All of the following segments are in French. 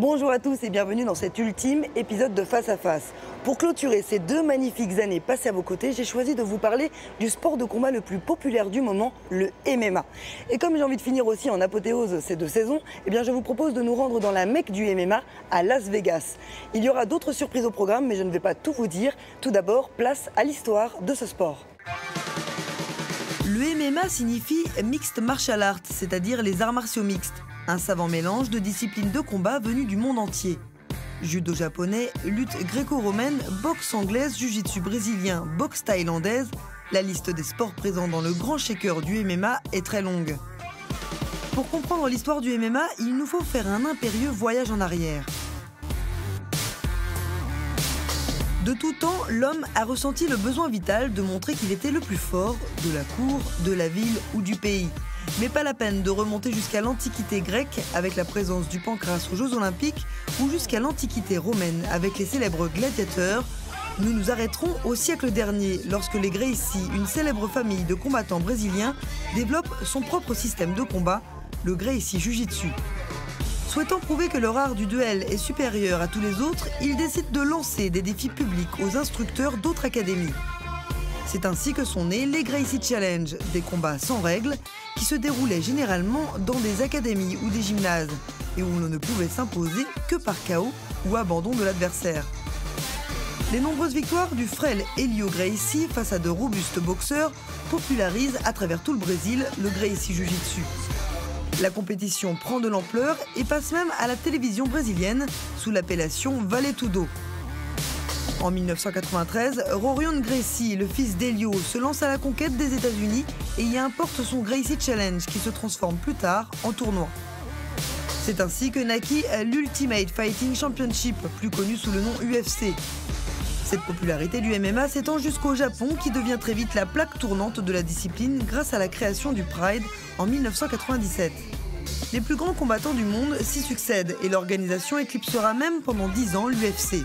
Bonjour à tous et bienvenue dans cet ultime épisode de Face à Face. Pour clôturer ces 2 magnifiques années passées à vos côtés, j'ai choisi de vous parler du sport de combat le plus populaire du moment, le MMA. Et comme j'ai envie de finir aussi en apothéose ces 2 saisons, eh bien je vous propose de nous rendre dans la Mecque du MMA à Las Vegas. Il y aura d'autres surprises au programme, mais je ne vais pas tout vous dire. Tout d'abord, place à l'histoire de ce sport. Le MMA signifie Mixed Martial Arts, c'est-à-dire les arts martiaux mixtes. Un savant mélange de disciplines de combat venues du monde entier. Judo japonais, lutte gréco-romaine, boxe anglaise, jiu-jitsu brésilien, boxe thaïlandaise, la liste des sports présents dans le grand shaker du MMA est très longue. Pour comprendre l'histoire du MMA, il nous faut faire un impérieux voyage en arrière. De tout temps, l'homme a ressenti le besoin vital de montrer qu'il était le plus fort de la cour, de la ville ou du pays. Mais pas la peine de remonter jusqu'à l'Antiquité grecque avec la présence du pancrace aux Jeux Olympiques ou jusqu'à l'Antiquité romaine avec les célèbres gladiateurs. Nous nous arrêterons au siècle dernier lorsque les Gracie, une célèbre famille de combattants brésiliens, développent son propre système de combat, le Gracie Jiu-Jitsu. Souhaitant prouver que leur art du duel est supérieur à tous les autres, ils décident de lancer des défis publics aux instructeurs d'autres académies. C'est ainsi que sont nés les Gracie Challenge, des combats sans règles qui se déroulaient généralement dans des académies ou des gymnases et où l'on ne pouvait s'imposer que par KO ou abandon de l'adversaire. Les nombreuses victoires du frêle Helio Gracie face à de robustes boxeurs popularisent à travers tout le Brésil le Gracie Jiu-Jitsu. La compétition prend de l'ampleur et passe même à la télévision brésilienne sous l'appellation Vale Tudo. En 1993, Rorion Gracie, le fils d'Helio, se lance à la conquête des États-Unis et y importe son Gracie Challenge qui se transforme plus tard en tournoi. C'est ainsi que naquit l'Ultimate Fighting Championship, plus connu sous le nom UFC. Cette popularité du MMA s'étend jusqu'au Japon qui devient très vite la plaque tournante de la discipline grâce à la création du Pride en 1997. Les plus grands combattants du monde s'y succèdent et l'organisation éclipsera même pendant 10 ans l'UFC.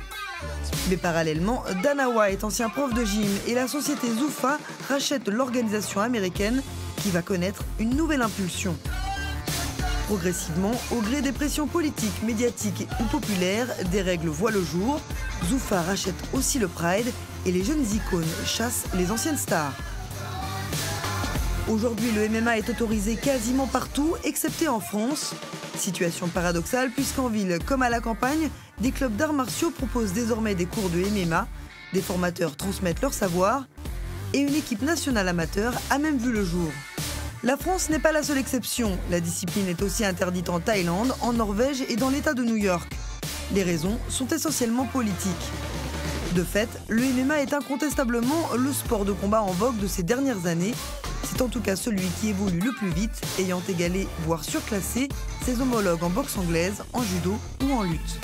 Mais parallèlement, Dana White, ancien prof de gym, et la société Zuffa rachètent l'organisation américaine qui va connaître une nouvelle impulsion. Progressivement, au gré des pressions politiques, médiatiques ou populaires, des règles voient le jour. Zuffa rachète aussi le Pride et les jeunes icônes chassent les anciennes stars. Aujourd'hui, le MMA est autorisé quasiment partout, excepté en France. Situation paradoxale puisqu'en ville comme à la campagne, des clubs d'arts martiaux proposent désormais des cours de MMA, des formateurs transmettent leur savoir et une équipe nationale amateur a même vu le jour. La France n'est pas la seule exception, la discipline est aussi interdite en Thaïlande, en Norvège et dans l'État de New York. Les raisons sont essentiellement politiques. De fait, le MMA est incontestablement le sport de combat en vogue de ces dernières années. C'est en tout cas celui qui évolue le plus vite, ayant égalé, voire surclassé, ses homologues en boxe anglaise, en judo ou en lutte.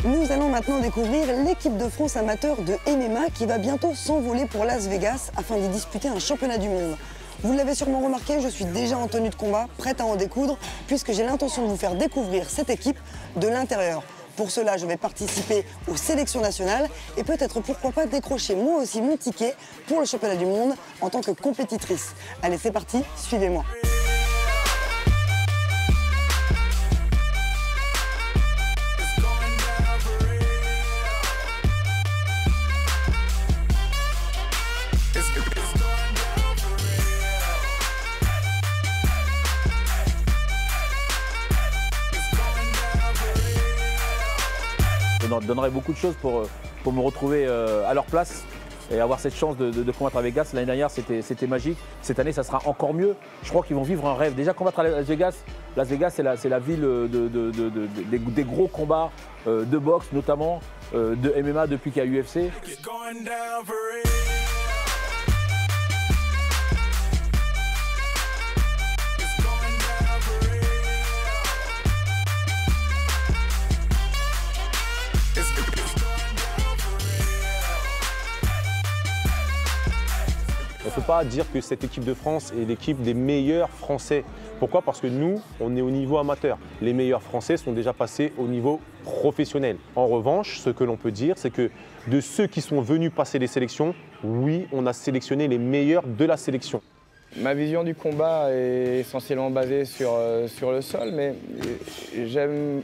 Nous allons maintenant découvrir l'équipe de France amateur de MMA qui va bientôt s'envoler pour Las Vegas afin d'y disputer un championnat du monde. Vous l'avez sûrement remarqué, je suis déjà en tenue de combat, prête à en découdre, puisque j'ai l'intention de vous faire découvrir cette équipe de l'intérieur. Pour cela, je vais participer aux sélections nationales et peut-être pourquoi pas décrocher moi aussi mon ticket pour le championnat du monde en tant que compétitrice. Allez, c'est parti, suivez-moi. Je donnerais beaucoup de choses pour me retrouver à leur place et avoir cette chance de combattre à Vegas. L'année dernière, c'était magique. Cette année, ça sera encore mieux. Je crois qu'ils vont vivre un rêve. Déjà, combattre à Las Vegas, c'est la ville des gros combats de boxe, notamment de MMA depuis qu'il y a UFC. On ne peut pas dire que cette équipe de France est l'équipe des meilleurs Français. Pourquoi? Parce que nous, on est au niveau amateur. Les meilleurs Français sont déjà passés au niveau professionnel. En revanche, ce que l'on peut dire, c'est que de ceux qui sont venus passer les sélections, oui, on a sélectionné les meilleurs de la sélection. Ma vision du combat est essentiellement basée sur le sol, mais j'aime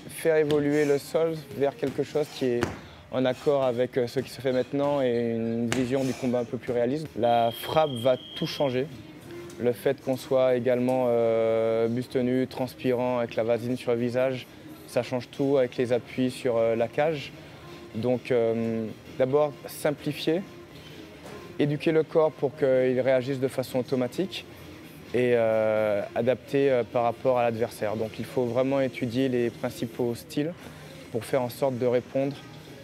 faire évoluer le sol vers quelque chose qui est en accord avec ce qui se fait maintenant et une vision du combat un peu plus réaliste. La frappe va tout changer. Le fait qu'on soit également buste nu, transpirant, avec la vaseline sur le visage, ça change tout avec les appuis sur la cage. Donc d'abord simplifier, éduquer le corps pour qu'il réagisse de façon automatique et adapter par rapport à l'adversaire. Donc il faut vraiment étudier les principaux styles pour faire en sorte de répondre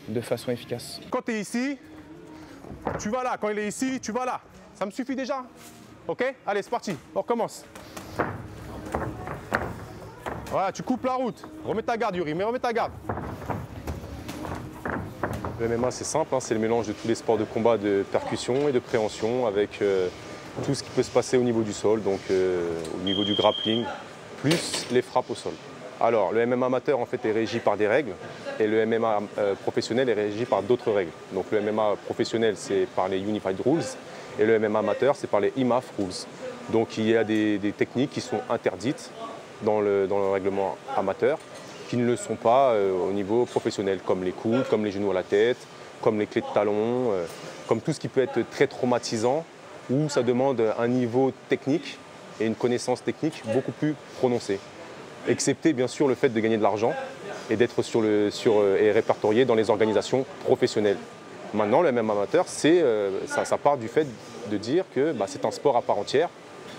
de façon efficace. Quand tu es ici, tu vas là. Quand il est ici, tu vas là. Ça me suffit déjà? Ok? Allez, c'est parti. On recommence. Voilà, tu coupes la route. Remets ta garde, Yuri, mais remets ta garde. Le MMA, c'est simple, hein, c'est le mélange de tous les sports de combat de percussion et de préhension avec tout ce qui peut se passer au niveau du sol, donc au niveau du grappling, plus les frappes au sol. Alors, le MMA amateur, en fait, est régi par des règles et le MMA professionnel est régi par d'autres règles. Donc, le MMA professionnel, c'est par les Unified Rules et le MMA amateur, c'est par les IMAF Rules. Donc, il y a des techniques qui sont interdites dans le règlement amateur, qui ne le sont pas au niveau professionnel, comme les coudes, comme les genoux à la tête, comme les clés de talon, comme tout ce qui peut être très traumatisant, où ça demande un niveau technique et une connaissance technique beaucoup plus prononcée. Excepté bien sûr le fait de gagner de l'argent et d'être et répertorié dans les organisations professionnelles. Maintenant, le MMA amateur, ça part du fait de dire que c'est un sport à part entière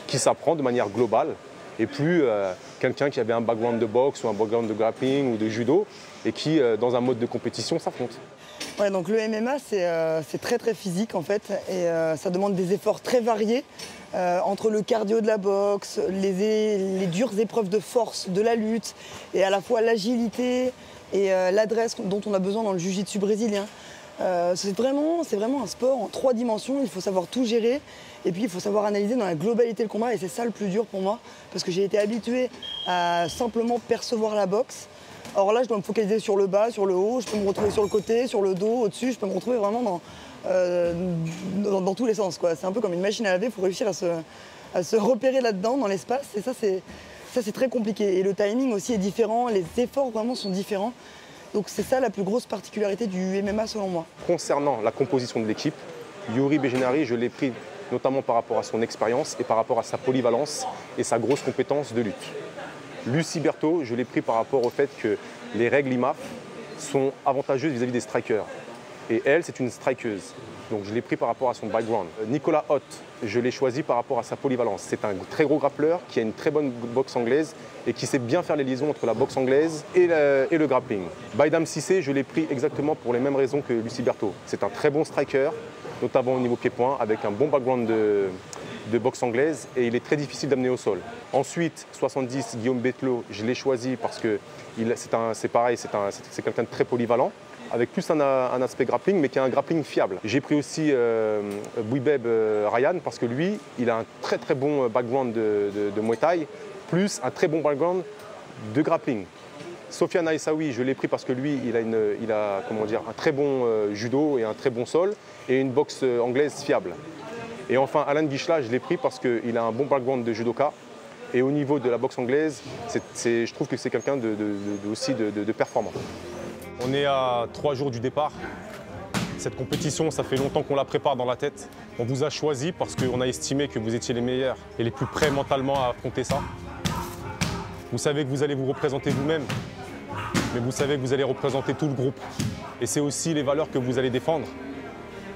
qui s'apprend de manière globale et plus quelqu'un qui avait un background de boxe ou un background de grappling ou de judo et qui, dans un mode de compétition, s'affronte. Ouais, donc le MMA, c'est très très physique en fait et ça demande des efforts très variés entre le cardio de la boxe, les dures épreuves de force de la lutte et à la fois l'agilité et l'adresse dont on a besoin dans le jiu-jitsu brésilien. C'est vraiment un sport en 3 dimensions, il faut savoir tout gérer et puis il faut savoir analyser dans la globalité le combat et c'est ça le plus dur pour moi parce que j'ai été habitué à simplement percevoir la boxe. Or là, je dois me focaliser sur le bas, sur le haut, je peux me retrouver sur le côté, sur le dos, au-dessus, je peux me retrouver vraiment dans tous les sens. C'est un peu comme une machine à laver, il faut réussir à se repérer là-dedans, dans l'espace, et ça c'est très compliqué. Et le timing aussi est différent, les efforts vraiment sont différents. Donc c'est ça la plus grosse particularité du MMA selon moi. Concernant la composition de l'équipe, Yuri Begenari, je l'ai pris notamment par rapport à son expérience et par rapport à sa polyvalence et sa grosse compétence de lutte. Lucie Berthaud, je l'ai pris par rapport au fait que les règles IMAF sont avantageuses vis-à-vis des strikers. Et elle, c'est une strikeuse. Donc je l'ai pris par rapport à son background. Nicolas Hoth, je l'ai choisi par rapport à sa polyvalence. C'est un très gros grappleur qui a une très bonne boxe anglaise et qui sait bien faire les liaisons entre la boxe anglaise et le grappling. Baydam Cissé, je l'ai pris exactement pour les mêmes raisons que Lucie Berthaud. C'est un très bon striker, notamment au niveau pied-point, avec un bon background de boxe anglaise et il est très difficile d'amener au sol. Ensuite, 70, Guillaume Bethelot, je l'ai choisi parce que c'est pareil, c'est quelqu'un de très polyvalent, avec plus un aspect grappling, mais qui a un grappling fiable. J'ai pris aussi Bouibeb Ryan parce que lui, il a un très très bon background de Muay Thai, plus un très bon background de grappling. Sofiane Aissaoui, je l'ai pris parce que lui, il a comment dire, un très bon judo et un très bon sol et une boxe anglaise fiable. Et enfin, Alan Guichla, je l'ai pris parce qu'il a un bon background de judoka. Et au niveau de la boxe anglaise, je trouve que c'est quelqu'un aussi de performant. On est à 3 jours du départ. Cette compétition, ça fait longtemps qu'on la prépare dans la tête. On vous a choisi parce qu'on a estimé que vous étiez les meilleurs et les plus prêts mentalement à affronter ça. Vous savez que vous allez vous représenter vous-même, mais vous savez que vous allez représenter tout le groupe. Et c'est aussi les valeurs que vous allez défendre.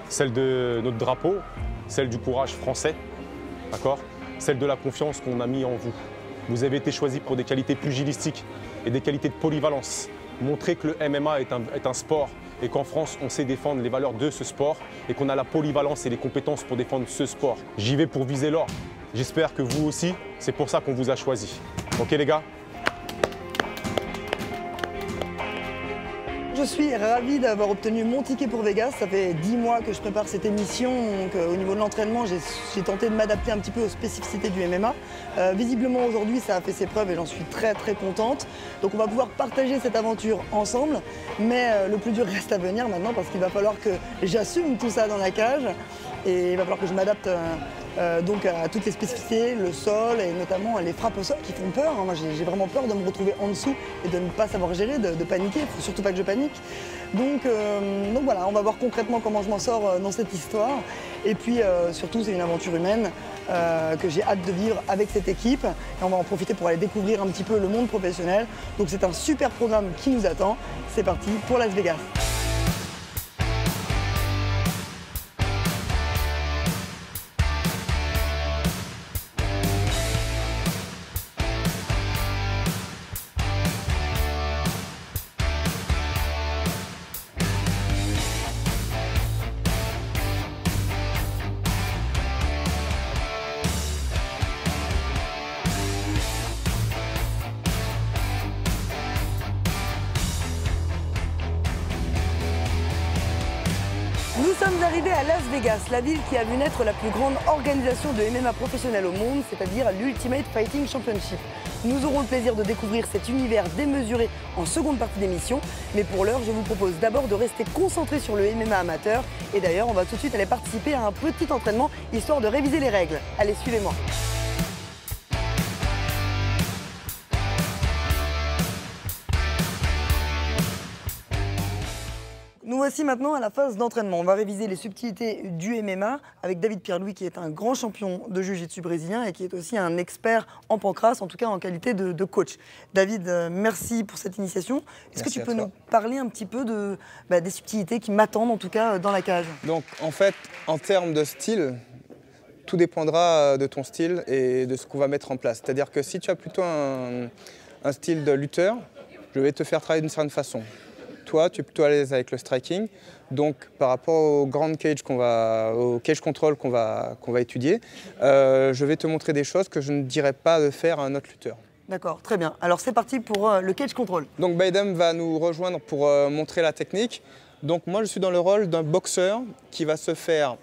Celle de notre drapeau, celle du courage français, d'accord ? Celle de la confiance qu'on a mis en vous. Vous avez été choisi pour des qualités pugilistiques et des qualités de polyvalence. Montrer que le MMA est un sport et qu'en France, on sait défendre les valeurs de ce sport et qu'on a la polyvalence et les compétences pour défendre ce sport. J'y vais pour viser l'or. J'espère que vous aussi, c'est pour ça qu'on vous a choisi. Ok les gars ? Je suis ravie d'avoir obtenu mon ticket pour Vegas. Ça fait 10 mois que je prépare cette émission. Donc, au niveau de l'entraînement, j'ai tenté de m'adapter un petit peu aux spécificités du MMA. Visiblement, aujourd'hui, ça a fait ses preuves et j'en suis très très contente. Donc on va pouvoir partager cette aventure ensemble. Mais le plus dur reste à venir maintenant parce qu'il va falloir que j'assume tout ça dans la cage. Et il va falloir que je m'adapte donc à toutes les spécificités, le sol et notamment les frappes au sol qui font peur. Moi j'ai vraiment peur de me retrouver en dessous et de ne pas savoir gérer, de paniquer. Il ne faut surtout pas que je panique. Donc voilà, on va voir concrètement comment je m'en sors dans cette histoire. Et puis surtout c'est une aventure humaine que j'ai hâte de vivre avec cette équipe. Et on va en profiter pour aller découvrir un petit peu le monde professionnel. Donc c'est un super programme qui nous attend. C'est parti pour Las Vegas. Nous sommes arrivés à Las Vegas, la ville qui a vu naître la plus grande organisation de MMA professionnelle au monde, c'est-à-dire l'Ultimate Fighting Championship. Nous aurons le plaisir de découvrir cet univers démesuré en seconde partie d'émission, mais pour l'heure, je vous propose d'abord de rester concentré sur le MMA amateur. Et d'ailleurs, on va tout de suite aller participer à un petit entraînement, histoire de réviser les règles. Allez, suivez-moi. Nous voici maintenant à la phase d'entraînement. On va réviser les subtilités du MMA avec David Pierre-Louis qui est un grand champion de jiu-jitsu brésilien et qui est aussi un expert en pancrace, en tout cas en qualité de coach. David, merci pour cette initiation. Est-ce que tu peux nous parler un petit peu des subtilités qui m'attendent en tout cas dans la cage? Donc en fait, en termes de style, tout dépendra de ton style et de ce qu'on va mettre en place. C'est-à-dire que si tu as plutôt un style de lutteur, je vais te faire travailler d'une certaine façon. Toi, tu es plutôt à l'aise avec le striking. Donc, par rapport au grand cage au cage control qu'on va étudier, je vais te montrer des choses que je ne dirais pas de faire à un autre lutteur. D'accord, très bien. Alors, c'est parti pour le cage control. Donc, Baydam va nous rejoindre pour montrer la technique. Donc, moi, je suis dans le rôle d'un boxeur qui va se faire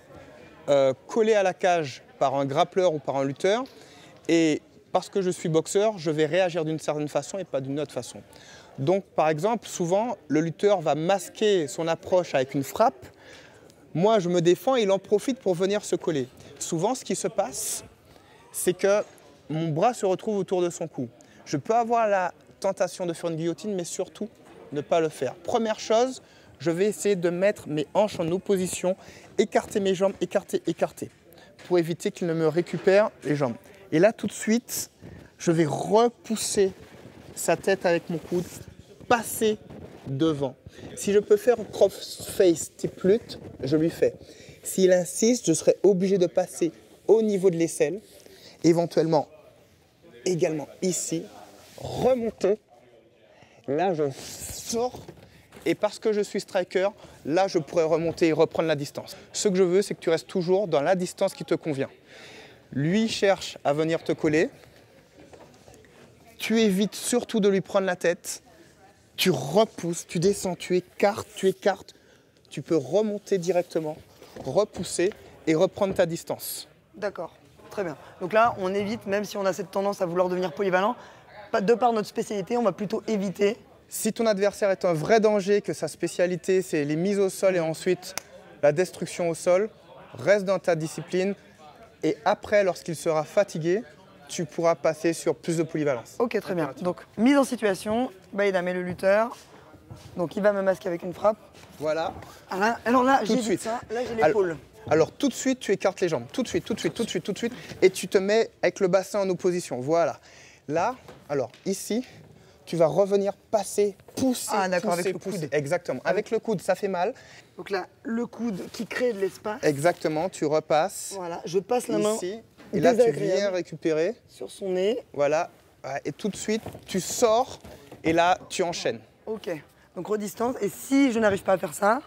coller à la cage par un grappleur ou par un lutteur. Et parce que je suis boxeur, je vais réagir d'une certaine façon et pas d'une autre façon. Donc, par exemple, souvent, le lutteur va masquer son approche avec une frappe. Moi, je me défends et il en profite pour venir se coller. Souvent, ce qui se passe, c'est que mon bras se retrouve autour de son cou. Je peux avoir la tentation de faire une guillotine, mais surtout, ne pas le faire. Première chose, je vais essayer de mettre mes hanches en opposition, écarter mes jambes, écarter, pour éviter qu'il ne me récupère les jambes. Et là, tout de suite, je vais repousser sa tête avec mon coude, passer devant. Si je peux faire un crossface type lutte, je lui fais. S'il insiste, je serai obligé de passer au niveau de l'aisselle, éventuellement également ici, remonter. Là, je sors et parce que je suis striker, là, je pourrais remonter et reprendre la distance. Ce que je veux, c'est que tu restes toujours dans la distance qui te convient. Lui cherche à venir te coller. Tu évites surtout de lui prendre la tête, tu repousses, tu descends, tu écartes, tu peux remonter directement, repousser et reprendre ta distance. D'accord, très bien. Donc là, on évite, même si on a cette tendance à vouloir devenir polyvalent, de par notre spécialité, on va plutôt éviter. Si ton adversaire est un vrai danger, que sa spécialité c'est les mises au sol et ensuite la destruction au sol, reste dans ta discipline et après, lorsqu'il sera fatigué, tu pourras passer sur plus de polyvalence. Ok, très bien. Donc, mise en situation, Baydam est le lutteur. Donc, il va me masquer avec une frappe. Voilà. Alors là, tout de suite. Ça. Là, j'ai l'épaule. Alors, tout de suite, tu écartes les jambes. Tout de suite. Et tu te mets avec le bassin en opposition. Voilà. Là, alors, ici, tu vas revenir passer, pousser, d'accord, avec le pousser. coude. Exactement. Avec le coude, ça fait mal. Donc là, le coude qui crée de l'espace. Exactement, tu repasses. Voilà, je passe la main. Ici. Et là, tu viens récupérer. Sur son nez. Voilà. Et tout de suite, tu sors et là, tu enchaînes. Ok. Donc, redistance. Et si je n'arrive pas à faire ça?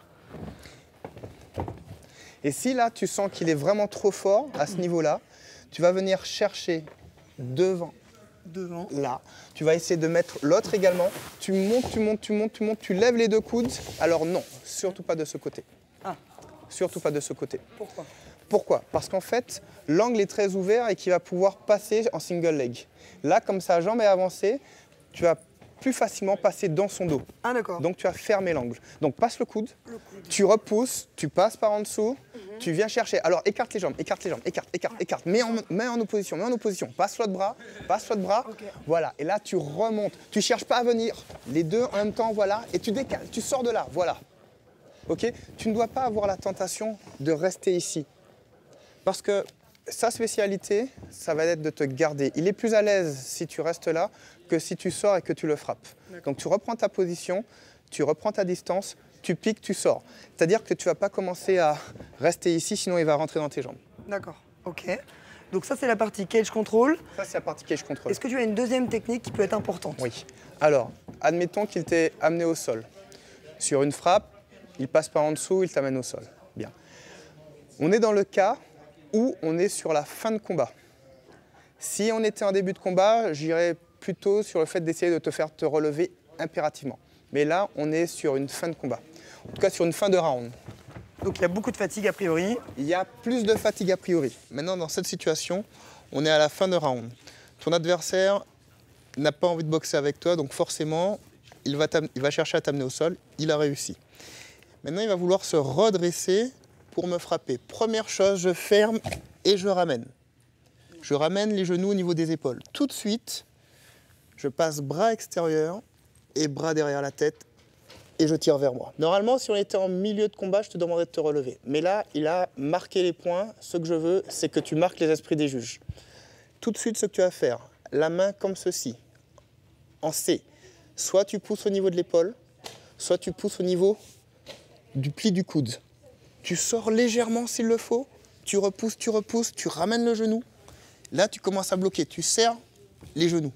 Et si là, tu sens qu'il est vraiment trop fort à ce niveau-là, tu vas venir chercher devant. Là. Tu vas essayer de mettre l'autre également. Tu montes, tu lèves les deux coudes. Alors non, surtout pas de ce côté. Ah. Surtout pas de ce côté. Pourquoi? Parce qu'en fait, l'angle est très ouvert et qu'il va pouvoir passer en single leg. Là, comme sa jambe est avancée, tu vas plus facilement passer dans son dos. Ah d'accord. Donc tu vas fermer l'angle. Donc passe le coude, tu repousses, tu passes par en dessous, Tu viens chercher. Alors, écarte les jambes, écarte, écarte. Mets en opposition, Passe l'autre bras, Ok. Voilà. Et là, tu remontes. Tu ne cherches pas à venir. Les deux en même temps, voilà. Et tu décales, tu sors de là, voilà. Ok? Tu ne dois pas avoir la tentation de rester ici. Parce que sa spécialité, ça va être de te garder. Il est plus à l'aise si tu restes là que si tu sors et que tu le frappes. Donc tu reprends ta position, tu reprends ta distance, tu piques, tu sors. C'est-à-dire que tu ne vas pas commencer à rester ici, sinon il va rentrer dans tes jambes. D'accord, ok. Donc ça, c'est la partie cage control. Ça, c'est la partie cage control. Est-ce que tu as une deuxième technique qui peut être importante? Oui. Alors, admettons qu'il t'ait amené au sol. Sur une frappe, il passe par en dessous, il t'amène au sol. Bien. On est dans le cas où on est sur la fin de combat. Si on était en début de combat, j'irais plutôt sur le fait d'essayer de te faire te relever impérativement. Mais là, on est sur une fin de combat. En tout cas, sur une fin de round. Donc il y a beaucoup de fatigue a priori. Il y a plus de fatigue a priori. Maintenant, dans cette situation, on est à la fin de round. Ton adversaire n'a pas envie de boxer avec toi, donc forcément, il va chercher à t'amener au sol. Il a réussi. Maintenant, il va vouloir se redresser pour me frapper. Première chose, je ferme et je ramène. Je ramène les genoux au niveau des épaules. Tout de suite, je passe bras extérieur et bras derrière la tête et je tire vers moi. Normalement, si on était en milieu de combat, je te demanderais de te relever. Mais là, il a marqué les points. Ce que je veux, c'est que tu marques les esprits des juges. Tout de suite, ce que tu vas faire, la main comme ceci, en C. Soit tu pousses au niveau de l'épaule, soit tu pousses au niveau du pli du coude. Tu sors légèrement s'il le faut, tu repousses, tu ramènes le genou. Là, tu commences à bloquer, tu serres les genoux.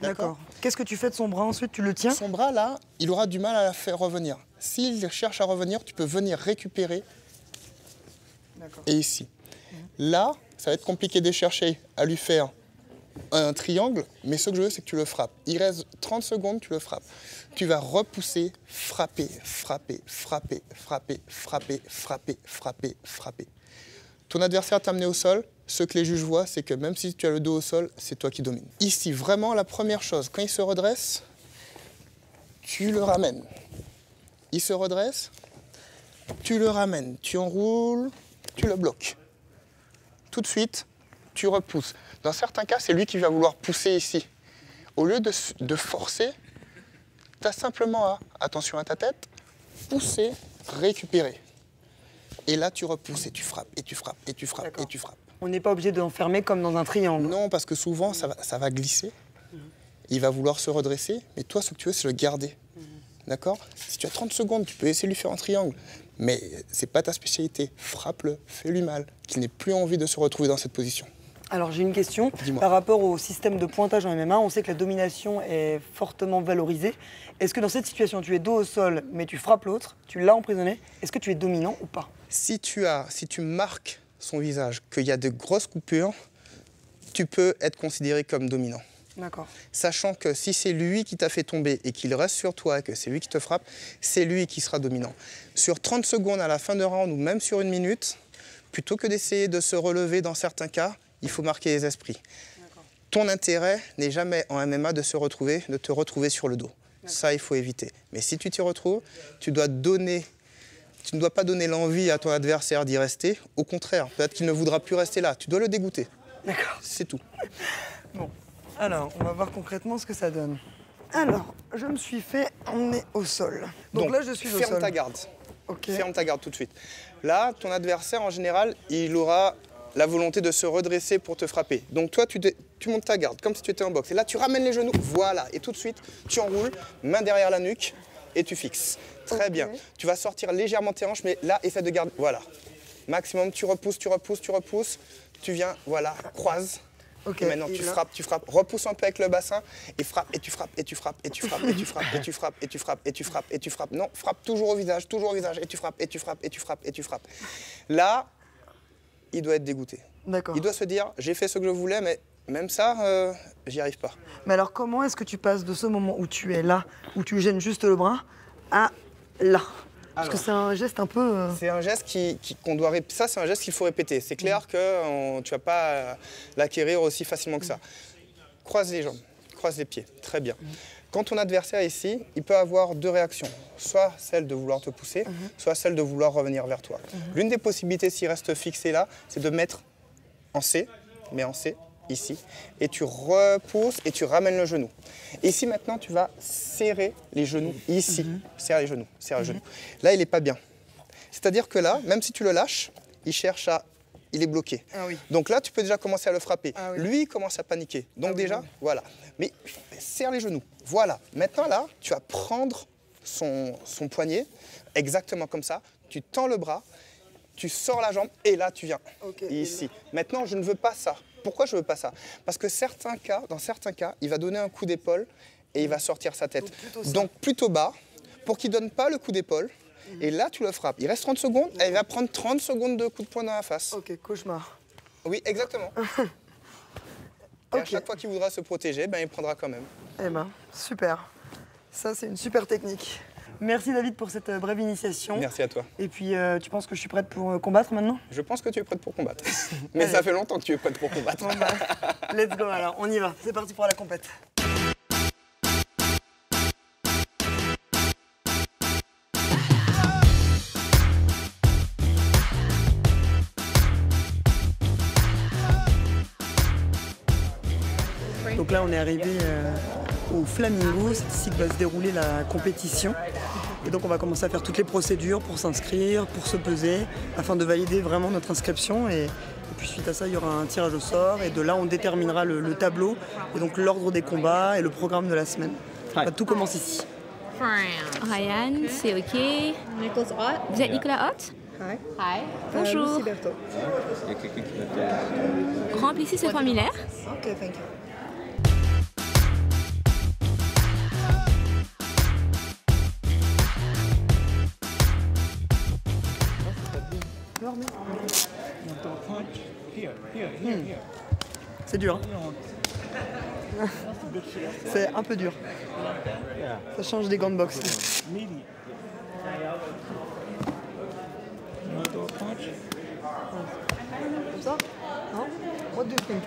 D'accord. Qu'est-ce que tu fais de son bras ensuite? Tu le tiens? Son bras, là, il aura du mal à la faire revenir. S'il cherche à revenir, tu peux venir récupérer. Et ici. Là, ça va être compliqué de chercher à lui faire un triangle, mais ce que je veux, c'est que tu le frappes. Il reste 30 secondes, tu le frappes. Tu vas repousser, frapper. Ton adversaire t'a amené au sol. Ce que les juges voient, c'est que même si tu as le dos au sol, c'est toi qui domines. Ici, vraiment, la première chose, quand il se redresse, tu le ramènes. Il se redresse, tu le ramènes. Tu enroules, tu le bloques. Tout de suite, tu repousses. Dans certains cas, c'est lui qui va vouloir pousser ici. Au lieu de forcer, tu as simplement à, attention à ta tête, pousser, récupérer. Et là, tu repousses et tu frappes, et tu frappes, et tu frappes, et tu frappes. On n'est pas obligé d'enfermer comme dans un triangle. Non, parce que souvent, ça va glisser. Il va vouloir se redresser, mais toi, ce que tu veux, c'est le garder. D'accord? Si tu as 30 secondes, tu peux essayer de lui faire un triangle. Mais c'est pas ta spécialité. Frappe-le, fais-lui mal, qu'il n'ait plus envie de se retrouver dans cette position. Alors j'ai une question. Dis-moi. Par rapport au système de pointage en MMA, on sait que la domination est fortement valorisée. Est-ce que dans cette situation, tu es dos au sol, mais tu frappes l'autre, tu l'as emprisonné, est-ce que tu es dominant ou pas? Si tu marques son visage, qu'il y a de grosses coupures, tu peux être considéré comme dominant. D'accord. Sachant que si c'est lui qui t'a fait tomber et qu'il reste sur toi et que c'est lui qui te frappe, c'est lui qui sera dominant. Sur 30 secondes à la fin de round ou même sur 1 minute, plutôt que d'essayer de se relever dans certains cas, il faut marquer les esprits. Ton intérêt n'est jamais en MMA de te retrouver sur le dos. Ça, il faut éviter. Mais si tu t'y retrouves, tu ne dois pas donner l'envie à ton adversaire d'y rester. Au contraire, peut-être qu'il ne voudra plus rester là. Tu dois le dégoûter. D'accord. C'est tout. Bon. Alors, on va voir concrètement ce que ça donne. Alors, je me suis fait emmener au sol. Donc là, je suis au sol. Ferme ta garde. Ok. Ferme ta garde tout de suite. Là, ton adversaire, en général, il aura la volonté de se redresser pour te frapper. Donc toi, tu montes ta garde, comme si tu étais en boxe. Et là, tu ramènes les genoux, voilà. Et tout de suite, tu enroules, main derrière la nuque, et tu fixes. Très bien. Tu vas sortir légèrement tes hanches, mais là, essaie de garder, voilà. Maximum, tu repousses. Tu viens, voilà, croise. Okay, et maintenant, tu frappes. Repousse un peu avec le bassin, et frappe, et tu frappes. Non, frappe toujours au visage, et tu frappes. Là, il doit être dégoûté. D'accord. Il doit se dire, j'ai fait ce que je voulais, mais même ça, j'y arrive pas. Mais alors, comment est-ce que tu passes de ce moment où tu es là, où tu gênes juste le bras, à là? Parce que c'est un geste un peu... C'est un geste qu'on doit répéter. Ça, c'est un geste qu'il faut répéter. C'est clair que tu vas pas l'acquérir aussi facilement que ça. Croise les jambes, croise les pieds. Très bien. Quand ton adversaire ici, il peut avoir deux réactions. Soit celle de vouloir te pousser, soit celle de vouloir revenir vers toi. L'une des possibilités, s'il reste fixé là, c'est de mettre en C, mais en C, ici, et tu repousses et tu ramènes le genou. Et ici, maintenant, tu vas serrer les genoux, ici. Serre les genoux, serre les genoux. Là, il n'est pas bien. C'est-à-dire que là, même si tu le lâches, il cherche à... Il est bloqué. Ah oui. Donc là, tu peux déjà commencer à le frapper. Ah oui. Lui, il commence à paniquer. Donc déjà, oui. voilà. Mais serre les genoux. Voilà. Maintenant, là, tu vas prendre son poignet, exactement comme ça. Tu tends le bras, tu sors la jambe et là, tu viens. Ici. Maintenant, je ne veux pas ça. Pourquoi je ne veux pas ça? Parce que dans certains cas, il va donner un coup d'épaule et il va sortir sa tête. Donc plutôt bas, pour qu'il ne donne pas le coup d'épaule. Et là, tu le frappes. Il reste 30 secondes et il va prendre 30 secondes de coup de poing dans la face. Ok, cauchemar. Oui, exactement. Et à chaque fois qu'il voudra se protéger, ben, il prendra quand même. Eh ben, super. Ça, c'est une super technique. Merci David pour cette brève initiation. Merci à toi. Et puis, tu penses que je suis prête pour combattre maintenant? Je pense que tu es prête pour combattre. Mais ça fait longtemps que tu es prête pour combattre. Bon, bah, let's go alors, on y va. C'est parti pour la compète. Donc là, on est arrivé au Flamingo, c'est ici que va se dérouler la compétition. Et donc on va commencer à faire toutes les procédures pour s'inscrire, pour se peser, afin de valider vraiment notre inscription. Et puis suite à ça, il y aura un tirage au sort. Et de là, on déterminera le tableau, et donc l'ordre des combats et le programme de la semaine. Tout commence ici. Ryan, c'est OK. Vous êtes Nicolas Hott? Hi. Bonjour. Remplissez ce formulaire. Ok, thank you. C'est dur. Hein. C'est un peu dur. Ça change des gants de boxe. Comme ça? Non? What do you think?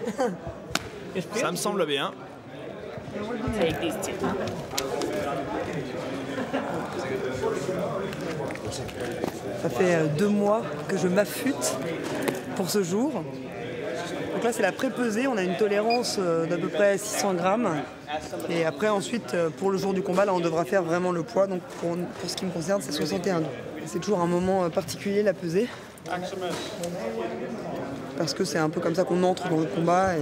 Ça me semble bien. Ça fait 2 mois que je m'affûte pour ce jour. Donc là, c'est la pré-pesée. On a une tolérance d'à peu près 600 grammes. Et après, ensuite, pour le jour du combat, là, on devra faire vraiment le poids. Donc pour ce qui me concerne, c'est 61. C'est toujours un moment particulier, la pesée. Parce que c'est un peu comme ça qu'on entre dans le combat. Et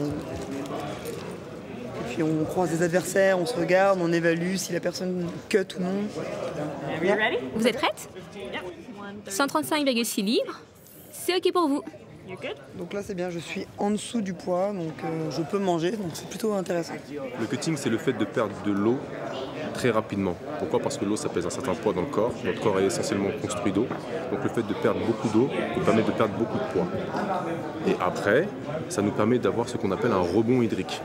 puis on croise des adversaires, on se regarde, on évalue si la personne cut ou non. Vous êtes prête? 135,6 livres. C'est OK pour vous. Donc là c'est bien, je suis en dessous du poids, donc je peux manger, donc c'est plutôt intéressant. Le cutting, c'est le fait de perdre de l'eau très rapidement. Pourquoi? Parce que l'eau, ça pèse un certain poids dans le corps. Notre corps est essentiellement construit d'eau. Donc le fait de perdre beaucoup d'eau nous permet de perdre beaucoup de poids. Et après, ça nous permet d'avoir ce qu'on appelle un rebond hydrique.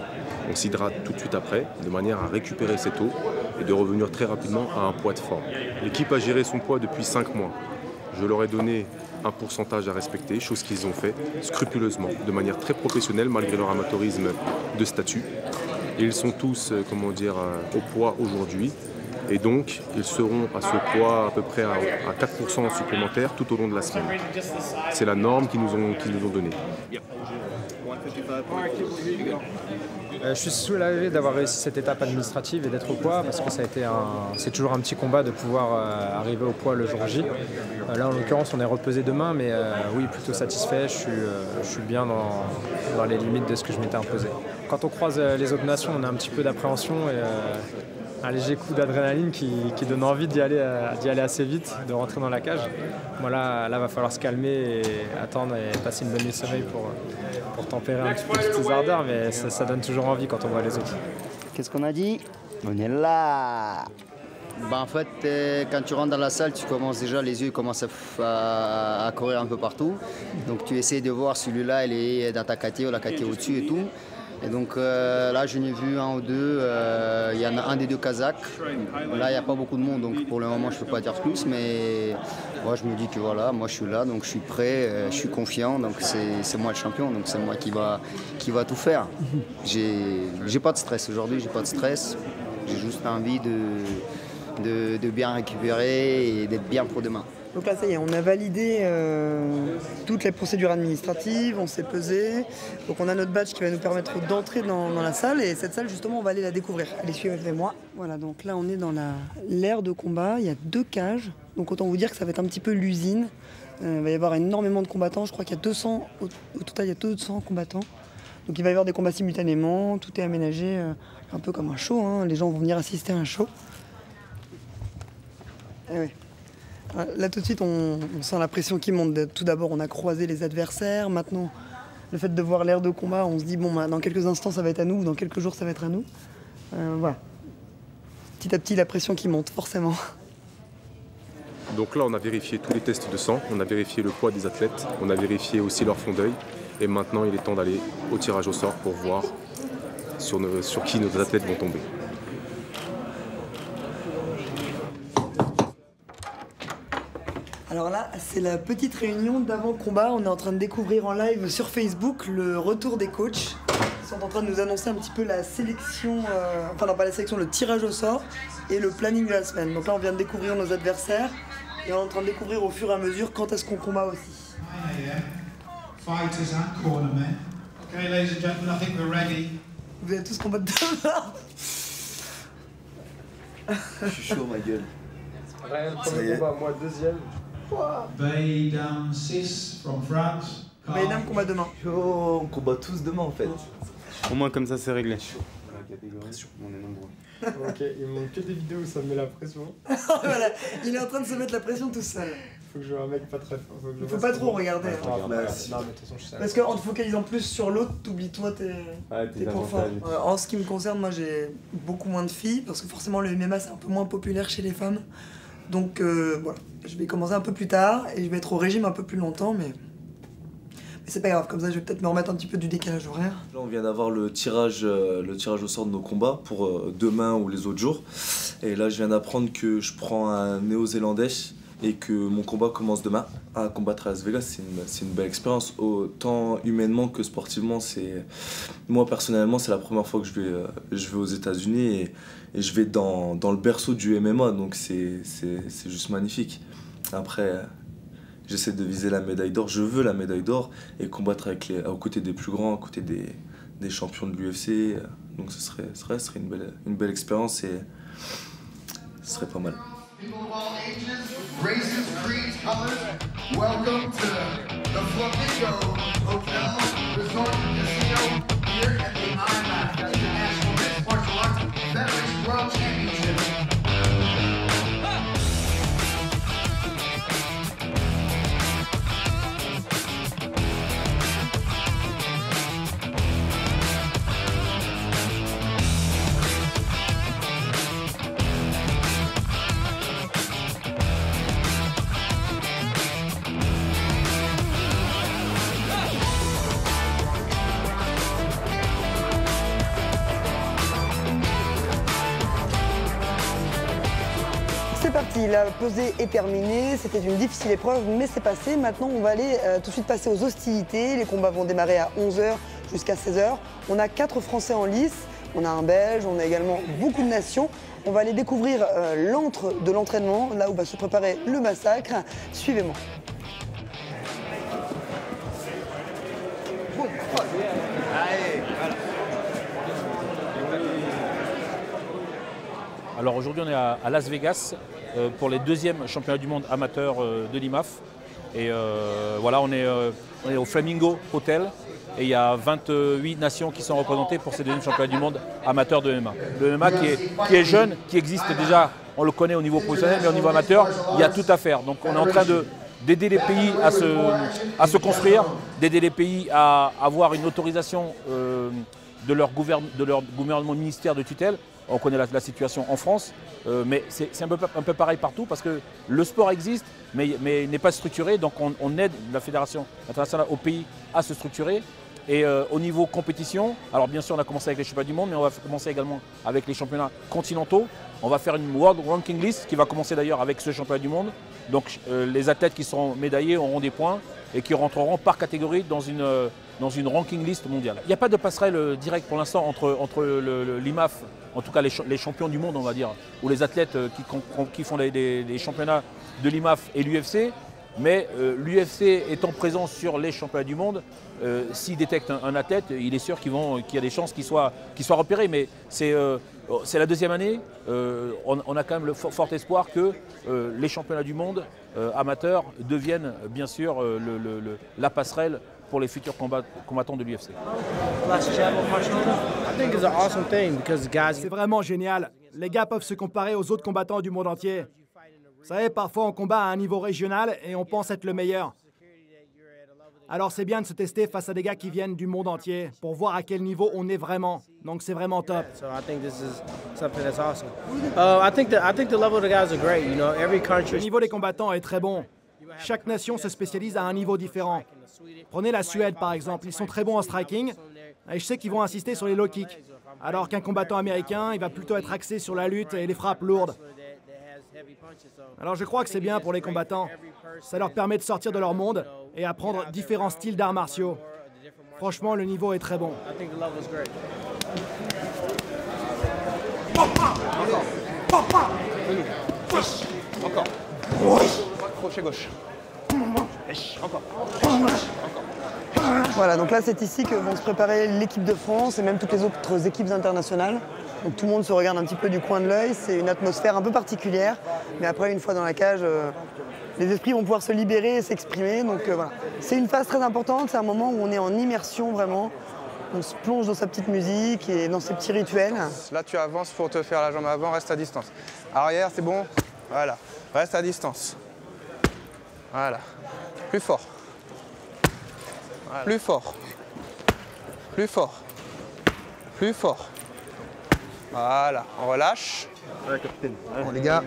On s'hydrate tout de suite après, de manière à récupérer cette eau et de revenir très rapidement à un poids de forme. L'équipe a géré son poids depuis 5 mois. Je leur ai donné un pourcentage à respecter, chose qu'ils ont fait scrupuleusement, de manière très professionnelle, malgré leur amateurisme de statut. Et ils sont tous, au poids aujourd'hui. Et donc, ils seront à ce poids à peu près à 4% supplémentaire tout au long de la semaine. C'est la norme qu'ils nous ont donnée. Je suis soulagé d'avoir réussi cette étape administrative et d'être au poids parce que c'est toujours un petit combat de pouvoir arriver au poids le jour J. Là en l'occurrence on est repesé demain mais oui plutôt satisfait, je suis bien dans les limites de ce que je m'étais imposé. Quand on croise les autres nations on a un petit peu d'appréhension et un léger coup d'adrénaline qui donne envie d'y aller assez vite, de rentrer dans la cage. Moi là va falloir se calmer et attendre et passer une bonne nuit de sommeil pour tempérer un petit peu toutes ces ardeurs, mais ça donne toujours envie quand on voit les autres. Qu'est-ce qu'on a dit? On est là. En fait, quand tu rentres dans la salle, tu commences déjà, les yeux commencent à courir un peu partout. Donc tu essaies de voir celui-là, il est dans ta caté ou la caté au-dessus et tout. Et donc là, je n'ai vu un ou deux. Il y en a un des deux Kazakhs. Là, il n'y a pas beaucoup de monde, donc pour le moment, je ne peux pas dire plus. Mais moi, je me dis que voilà, moi, je suis là, donc je suis prêt, je suis confiant. Donc c'est moi le champion, donc c'est moi qui va tout faire. J'ai pas de stress aujourd'hui, j'ai pas de stress. J'ai juste envie de bien récupérer et d'être bien pour demain. Donc là, ça y est, on a validé toutes les procédures administratives, on s'est pesé. Donc on a notre badge qui va nous permettre d'entrer dans la salle. Et cette salle, justement, on va aller la découvrir. Allez, suivez-moi. Voilà, donc là, on est dans l'aire de combat. Il y a 2 cages. Donc autant vous dire que ça va être un petit peu l'usine. Il va y avoir énormément de combattants. Je crois qu'il y a 200, au total, il y a 200 combattants. Donc il va y avoir des combats simultanément. Tout est aménagé un peu comme un show, hein. Les gens vont venir assister à un show. Eh oui. Là tout de suite on sent la pression qui monte. Tout d'abord on a croisé les adversaires, maintenant le fait de voir l'aire de combat, on se dit bon dans quelques instants ça va être à nous, dans quelques jours ça va être à nous. Voilà. Petit à petit la pression qui monte forcément. Donc là on a vérifié tous les tests de sang, on a vérifié le poids des athlètes, on a vérifié aussi leur fond d'œil et maintenant il est temps d'aller au tirage au sort pour voir sur qui nos athlètes vont tomber. Alors là, c'est la petite réunion d'avant-combat. On est en train de découvrir en live sur Facebook le retour des coachs. Ils sont en train de nous annoncer un petit peu la sélection, enfin non pas la sélection, le tirage au sort et le planning de la semaine. Donc là, on vient de découvrir nos adversaires et on est en train de découvrir au fur et à mesure quand est-ce qu'on combat aussi. Vous êtes tous combattre demain. Je suis chaud, ma gueule. Ryan, premier combat, moi deuxième. Baydam 6 from France. Baydam combat demain. On combat tous demain en fait. Au moins comme ça c'est réglé. Pression, on est nombreux. Ok, il me manque que des vidéos où ça me met la pression. Voilà, il est en train de se mettre la pression tout seul. Faut que je vois un mec pas très fort. Faut pas trop regarder. Non, mais de toute façon, je sais. Parce qu'en te focalisant plus sur l'autre, t'oublies-toi tes points forts. En ce qui me concerne, moi j'ai beaucoup moins de filles parce que forcément le MMA c'est un peu moins populaire chez les femmes. Donc voilà, je vais commencer un peu plus tard et je vais être au régime un peu plus longtemps, mais c'est pas grave, comme ça je vais peut-être me remettre un petit peu du décalage horaire. Là on vient d'avoir le tirage au sort de nos combats pour demain ou les autres jours. Et là je viens d'apprendre que je prends un néo-zélandais et que mon combat commence demain à combattre à Las Vegas. C'est une belle expérience, autant humainement que sportivement. Moi personnellement c'est la première fois que je vais aux États-Unis et je vais dans le berceau du MMA, donc c'est juste magnifique. Après j'essaie de viser la médaille d'or, je veux la médaille d'or et combattre aux côtés des plus grands, à côté des champions de l'UFC, donc ce serait une belle expérience et ce serait pas mal. People of all ages, races, creeds, colors, welcome to the Flamingo Hotel Resort and Casino here at the IMAF, that's the National Mixed Martial Arts Federation World Championship. C'est parti, la pesée est terminée, c'était une difficile épreuve, mais c'est passé. Maintenant, on va aller tout de suite passer aux hostilités. Les combats vont démarrer à 11h jusqu'à 16h. On a 4 Français en lice, on a un Belge, on a également beaucoup de nations. On va aller découvrir l'antre de l'entraînement, là où va se préparer le massacre. Suivez-moi. Alors aujourd'hui on est à Las Vegas pour les 2e championnats du monde amateurs de l'IMAF. Et voilà, on est au Flamingo Hotel et il y a 28 nations qui sont représentées pour ces 2e championnats du monde amateurs de MMA. Le MMA qui est jeune, qui existe déjà, on le connaît au niveau professionnel, mais au niveau amateur, il y a tout à faire. Donc on est en train d'aider les pays à se construire, d'aider les pays à avoir une autorisation de leur gouvernement ministère de tutelle. On connaît la situation en France, mais c'est un peu pareil partout parce que le sport existe, mais n'est pas structuré. Donc on aide la Fédération internationale au pays à se structurer. Et au niveau compétition, alors bien sûr on a commencé avec les championnats du monde, mais on va commencer également avec les championnats continentaux. On va faire une World Ranking List qui va commencer d'ailleurs avec ce championnat du monde. Donc les athlètes qui seront médaillés auront des points et qui rentreront par catégorie dans une ranking list mondiale. Il n'y a pas de passerelle directe pour l'instant entre l'IMAF, en tout cas les champions du monde, on va dire, ou les athlètes qui font les championnats de l'IMAF et l'UFC. Mais l'UFC étant présent sur les championnats du monde, s'il détecte un athlète, il est sûr qu'il y a des chances qu'il soit repéré. Mais c'est la deuxième année. On a quand même le fort espoir que les championnats du monde amateurs deviennent bien sûr la passerelle pour les futurs combattants de l'UFC. C'est vraiment génial. Les gars peuvent se comparer aux autres combattants du monde entier. Vous savez, parfois on combat à un niveau régional et on pense être le meilleur. Alors c'est bien de se tester face à des gars qui viennent du monde entier pour voir à quel niveau on est vraiment. Donc c'est vraiment top. Le niveau des combattants est très bon. Chaque nation se spécialise à un niveau différent. Prenez la Suède par exemple, ils sont très bons en striking et je sais qu'ils vont insister sur les low kicks. Alors qu'un combattant américain, il va plutôt être axé sur la lutte et les frappes lourdes. Alors je crois que c'est bien pour les combattants. Ça leur permet de sortir de leur monde et apprendre différents styles d'arts martiaux. Franchement, le niveau est très bon. Encore. Crochet gauche. Encore. Voilà, donc là c'est ici que vont se préparer l'équipe de France et même toutes les autres équipes internationales. Donc tout le monde se regarde un petit peu du coin de l'œil, c'est une atmosphère un peu particulière. Mais après, une fois dans la cage, les esprits vont pouvoir se libérer et s'exprimer. Donc voilà, c'est une phase très importante, c'est un moment où on est en immersion vraiment. On se plonge dans sa petite musique et dans ses petits rituels. Là tu avances pour te faire la jambe avant, reste à distance. Arrière, c'est bon. Voilà, reste à distance. Voilà, plus fort. Voilà. Plus fort. Plus fort. Plus fort. Voilà, on relâche. Ouais, capitaine. Ouais. Bon les gars,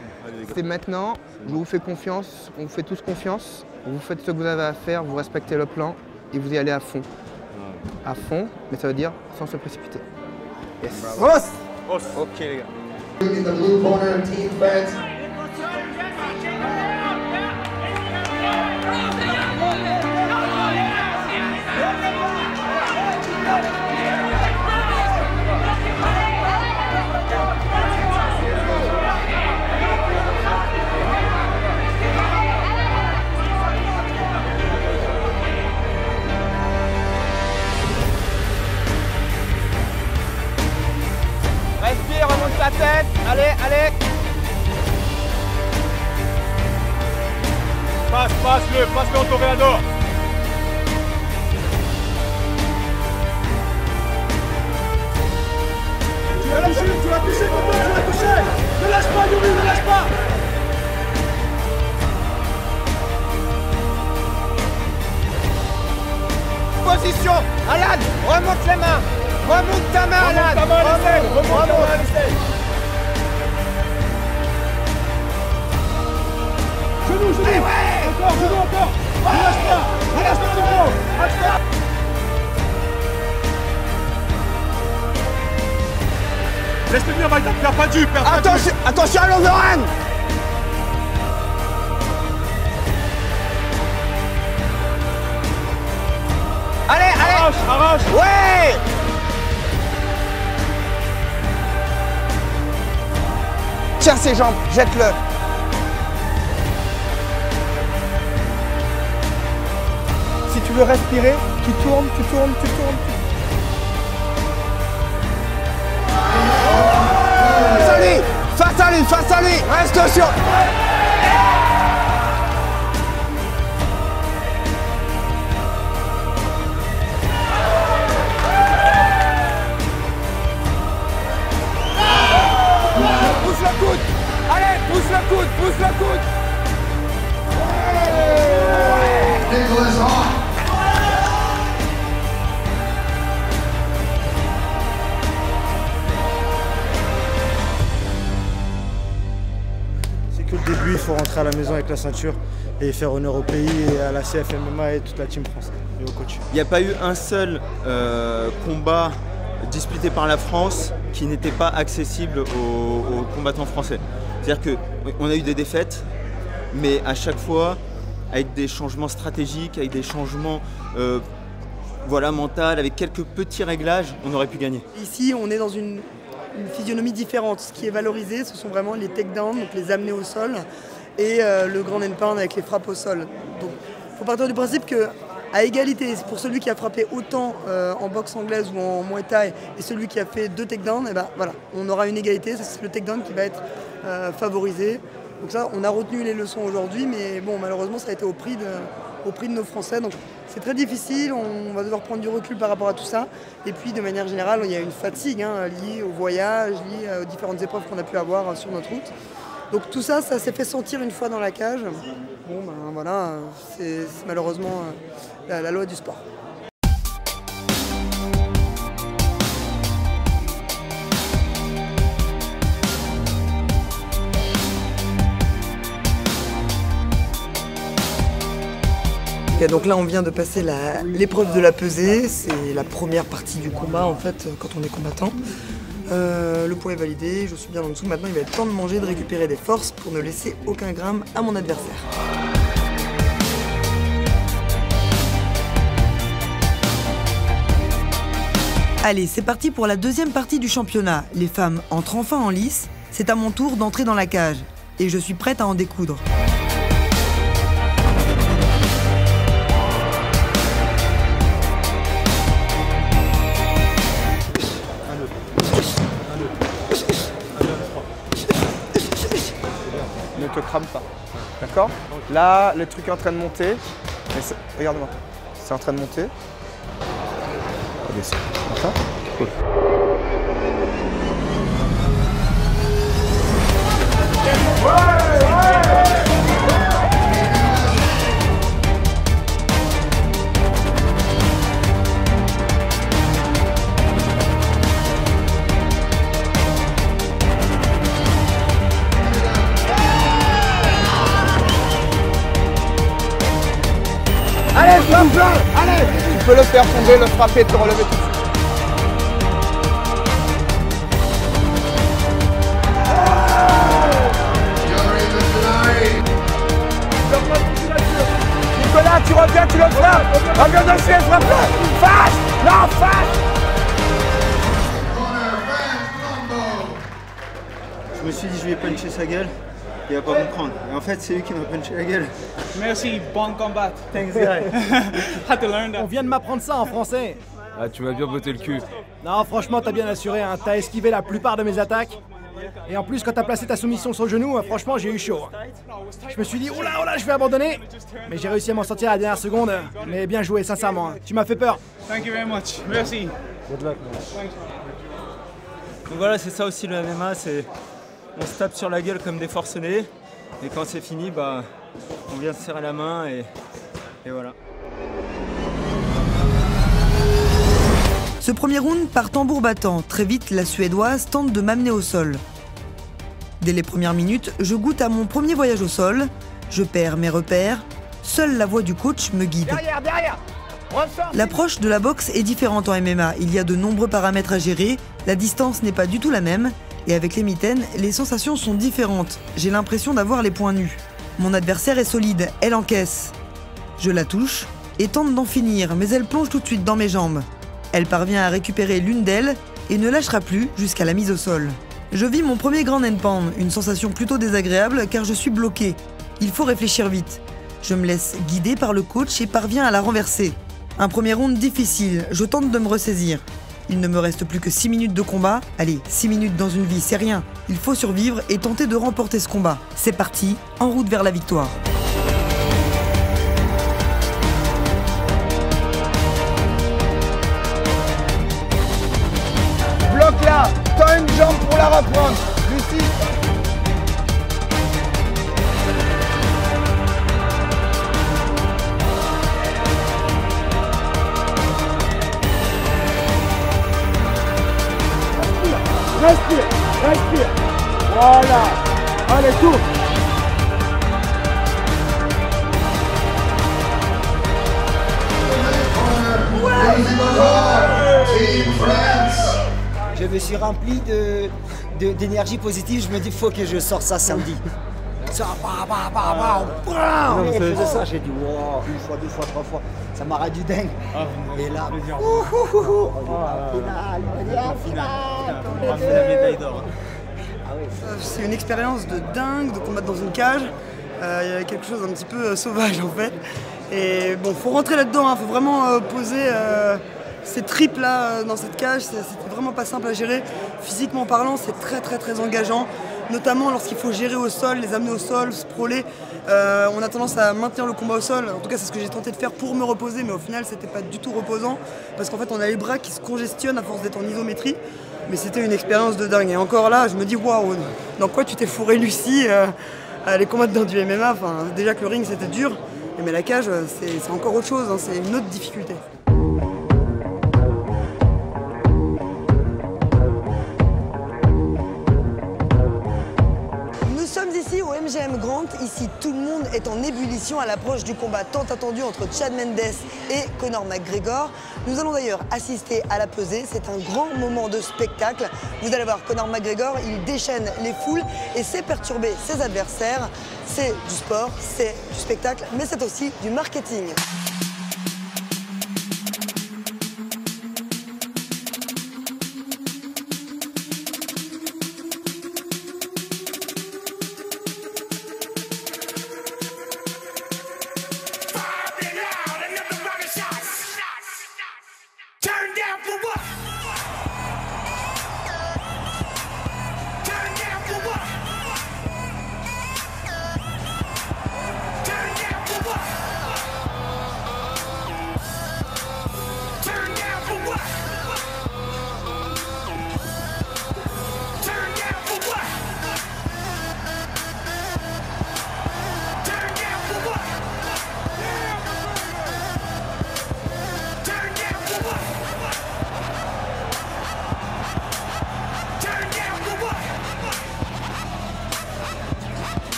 c'est maintenant, je vous fais confiance, on vous fait tous confiance. Vous faites ce que vous avez à faire, vous respectez le plan et vous y allez à fond. À fond, mais ça veut dire sans se précipiter. Yes. Os. Ok les gars. In the blue corner, Team France. Respire, remonte ta tête. Allez. Passe-le en toréador. Tu vas toucher, Coco, tu vas toucher. Ne lâche pas, Yuri, ne lâche pas. Position, Alan, remonte les mains. Remonte ta main, Alan. Remonte. Genou. Encore, genou encore. Ne lâche pas le gros. Laisse-le venir, Maïda, perds pas du. Attention à l'overhand. Allez. Arrache. Ouais. Tiens ses jambes, jette-le. Si tu veux respirer, tu tournes. Face à lui, reste sur. Pousse le coude. Allez, pousse le coude. Nicholas Hawk. C'est que le début, il faut rentrer à la maison avec la ceinture et faire honneur au pays et à la CFMMA et toute la team France et au coach. Il n'y a pas eu un seul combat disputé par la France qui n'était pas accessible aux combattants français. C'est-à-dire qu'on a eu des défaites, mais à chaque fois, avec des changements stratégiques, avec des changements mentaux, avec quelques petits réglages, on aurait pu gagner. Ici, on est dans une physionomie différente. Ce qui est valorisé, ce sont vraiment les takedowns, donc les amener au sol, et le grand end pound avec les frappes au sol. Donc, il faut partir du principe que, à égalité, pour celui qui a frappé autant en boxe anglaise ou en Muay Thai et celui qui a fait 2 takedowns, et ben voilà, on aura une égalité. C'est le takedown qui va être favorisé. Donc ça, on a retenu les leçons aujourd'hui, mais bon, malheureusement, ça a été au prix de nos Français. Donc c'est très difficile, on va devoir prendre du recul par rapport à tout ça. Et puis, de manière générale, il y a une fatigue liée au voyage, liée aux différentes épreuves qu'on a pu avoir sur notre route. Donc tout ça, ça s'est fait sentir une fois dans la cage. Bon, ben voilà, c'est malheureusement la loi du sport. Okay, donc là on vient de passer l'épreuve de la pesée, c'est la première partie du combat en fait quand on est combattant. Le poids est validé, je suis bien en dessous, maintenant il va être temps de manger, de récupérer des forces pour ne laisser aucun gramme à mon adversaire. Allez, c'est parti pour la deuxième partie du championnat. Les femmes entrent enfin en lice, c'est à mon tour d'entrer dans la cage. Et je suis prête à en découdre. Ne te crame pas, d'accord? Là, le truc est en train de monter. Regarde-moi, c'est en train de monter. D'accord? Cool. Allez, frappe-le! Allez! Tu peux le faire tomber, le frapper et te relever tout de suite. Nicolas, tu reviens, tu le frappes! Reviens dessus et frappe-le! Face! Non, face! Je me suis dit je vais puncher sa gueule, il va pas comprendre. Et en fait c'est lui qui m'a punché la gueule. Merci, bon combat. Thanks, guy. Had to learn that. On vient de m'apprendre ça en français. Ah, tu m'as bien botté le cul. Non, franchement, t'as bien assuré, hein. T'as esquivé la plupart de mes attaques. Et en plus, quand t'as placé ta soumission sur le genou, franchement, j'ai eu chaud. Je me suis dit, oula, je vais abandonner. Mais j'ai réussi à m'en sortir à la dernière seconde. Mais bien joué, sincèrement. Hein. Tu m'as fait peur. Thank you very much. Merci. Good luck, man. Donc voilà, c'est ça aussi le MMA, c'est on se tape sur la gueule comme des forcenés. Et quand c'est fini, bah, on vient se serrer la main et voilà. Ce premier round part tambour battant. Très vite, la Suédoise tente de m'amener au sol. Dès les premières minutes, je goûte à mon premier voyage au sol. Je perds mes repères. Seule la voix du coach me guide. Derrière. L'approche de la boxe est différente en MMA. Il y a de nombreux paramètres à gérer. La distance n'est pas du tout la même. Et avec les mitaines, les sensations sont différentes. J'ai l'impression d'avoir les poings nus. Mon adversaire est solide, elle encaisse. Je la touche et tente d'en finir, mais elle plonge tout de suite dans mes jambes. Elle parvient à récupérer l'une d'elles et ne lâchera plus jusqu'à la mise au sol. Je vis mon premier grand end pound, une sensation plutôt désagréable car je suis bloqué. Il faut réfléchir vite. Je me laisse guider par le coach et parviens à la renverser. Un premier round difficile, je tente de me ressaisir. Il ne me reste plus que 6 minutes de combat. Allez, 6 minutes dans une vie, c'est rien. Il faut survivre et tenter de remporter ce combat. C'est parti, en route vers la victoire. Bloque là, tends une jambe pour la reprendre. Lucie. Respire. Voilà. Allez, tourne. Je me suis rempli d'énergie positive. Je me dis, faut que je sorte ça samedi. ça, bam. On faisait ça, j'ai dit, wow, une fois, deux fois, trois fois, ça m'a rendu dingue. Et là, c'est une expérience de dingue de combattre dans une cage. Il y avait quelque chose d'un petit peu sauvage en fait. Et bon, faut rentrer là-dedans, hein. Faut vraiment poser ces tripes là dans cette cage. C'était vraiment pas simple à gérer. Physiquement parlant, c'est très engageant. Notamment lorsqu'il faut gérer au sol, les amener au sol, sprawler. On a tendance à maintenir le combat au sol. En tout cas, c'est ce que j'ai tenté de faire pour me reposer, mais au final, c'était pas du tout reposant. Parce qu'en fait, on a les bras qui se congestionnent à force d'être en isométrie. Mais c'était une expérience de dingue. Et encore là, je me dis, waouh, dans quoi tu t'es fourré, Lucie, à aller combattre dans du MMA. Enfin, déjà que le ring, c'était dur. Mais la cage, c'est encore autre chose, hein. C'est une autre difficulté. Nous sommes ici au MGM Grand. Ici, tout le monde est en ébullition à l'approche du combat tant attendu entre Chad Mendes et Conor McGregor. Nous allons d'ailleurs assister à la pesée. C'est un grand moment de spectacle. Vous allez voir, Conor McGregor, il déchaîne les foules et sait perturber ses adversaires. C'est du sport, c'est du spectacle, mais c'est aussi du marketing.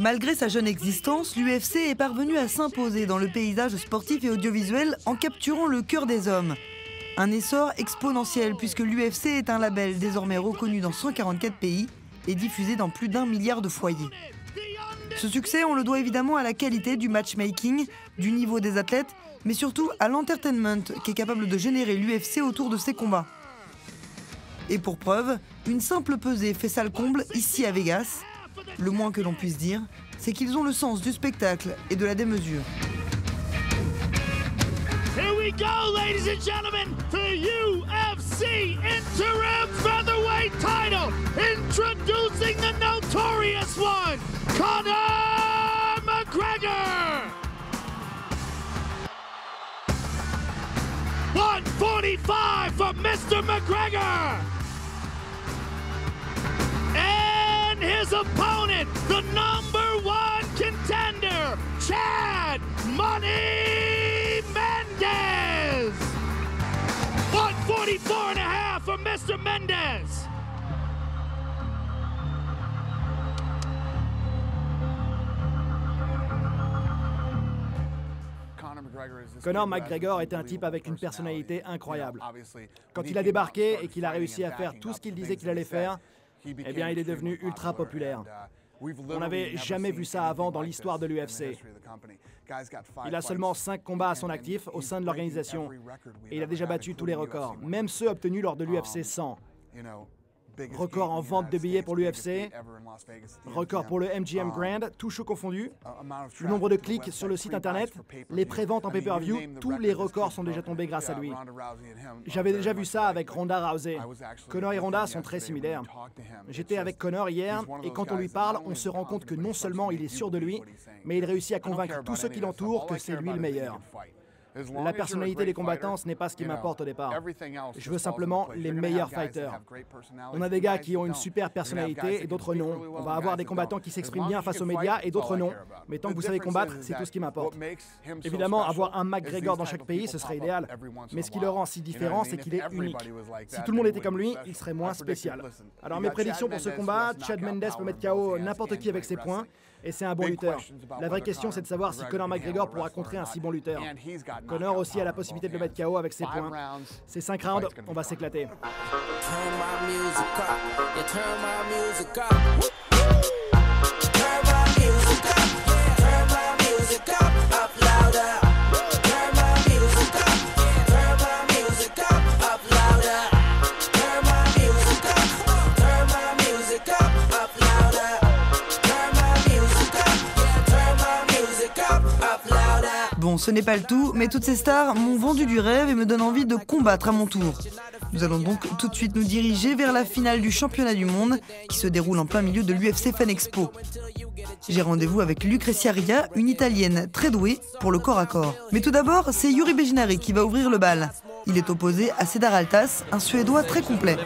Malgré sa jeune existence, l'UFC est parvenu à s'imposer dans le paysage sportif et audiovisuel en capturant le cœur des hommes. Un essor exponentiel puisque l'UFC est un label désormais reconnu dans 144 pays et diffusé dans plus d'1 milliard de foyers. Ce succès, on le doit évidemment à la qualité du matchmaking, du niveau des athlètes, mais surtout à l'entertainment qui est capable de générer l'UFC autour de ses combats. Et pour preuve, une simple pesée fait sale comble ici à Vegas. Le moins que l'on puisse dire, c'est qu'ils ont le sens du spectacle et de la démesure. Here we go, ladies and gentlemen, the UFC Interim Featherweight title. Introducing the notorious one, Conor McGregor. 145 for Mr. McGregor. And his opponent, the #1 contender, Chad Money Mendes. 144.5 for Mr. Mendes. Conor McGregor est un type avec une personnalité incroyable. Quand il a débarqué et qu'il a réussi à faire tout ce qu'il disait qu'il allait faire, eh bien, il est devenu ultra populaire. On n'avait jamais vu ça avant dans l'histoire de l'UFC. Il a seulement 5 combats à son actif au sein de l'organisation et il a déjà battu tous les records, même ceux obtenus lors de l'UFC 100. Record en vente de billets pour l'UFC, record pour le MGM Grand, tout show confondu, le nombre de clics sur le site internet, les préventes en pay-per-view, tous les records sont déjà tombés grâce à lui. J'avais déjà vu ça avec Ronda Rousey. Conor et Ronda sont très similaires. J'étais avec Conor hier et quand on lui parle, on se rend compte que non seulement il est sûr de lui, mais il réussit à convaincre tous ceux qui l'entourent que c'est lui le meilleur. La personnalité des combattants, ce n'est pas ce qui m'importe au départ. Je veux simplement les meilleurs fighters. On a des gars qui ont une super personnalité et d'autres non. On va avoir des combattants qui s'expriment bien face aux médias et d'autres non. Mais tant que vous savez combattre, c'est tout ce qui m'importe. Évidemment, avoir un McGregor dans chaque pays, ce serait idéal. Mais ce qui le rend si différent, c'est qu'il est unique. Si tout le monde était comme lui, il serait moins spécial. Alors mes prédictions pour ce combat, Chad Mendes peut mettre KO n'importe qui avec ses points. Et c'est un bon lutteur. La vraie question, c'est de savoir si Conor McGregor pourra contrer un si bon lutteur. Conor aussi a la possibilité de le mettre KO avec ses points. C'est 5 rounds, on va s'éclater. Bon, ce n'est pas le tout, mais toutes ces stars m'ont vendu du rêve et me donnent envie de combattre à mon tour. Nous allons donc tout de suite nous diriger vers la finale du championnat du monde qui se déroule en plein milieu de l'UFC Fan Expo. J'ai rendez-vous avec Lucrezia Ria, une Italienne très douée pour le corps à corps. Mais tout d'abord, c'est Yuri Bejnari qui va ouvrir le bal. Il est opposé à Cedar Altas, un Suédois très complet.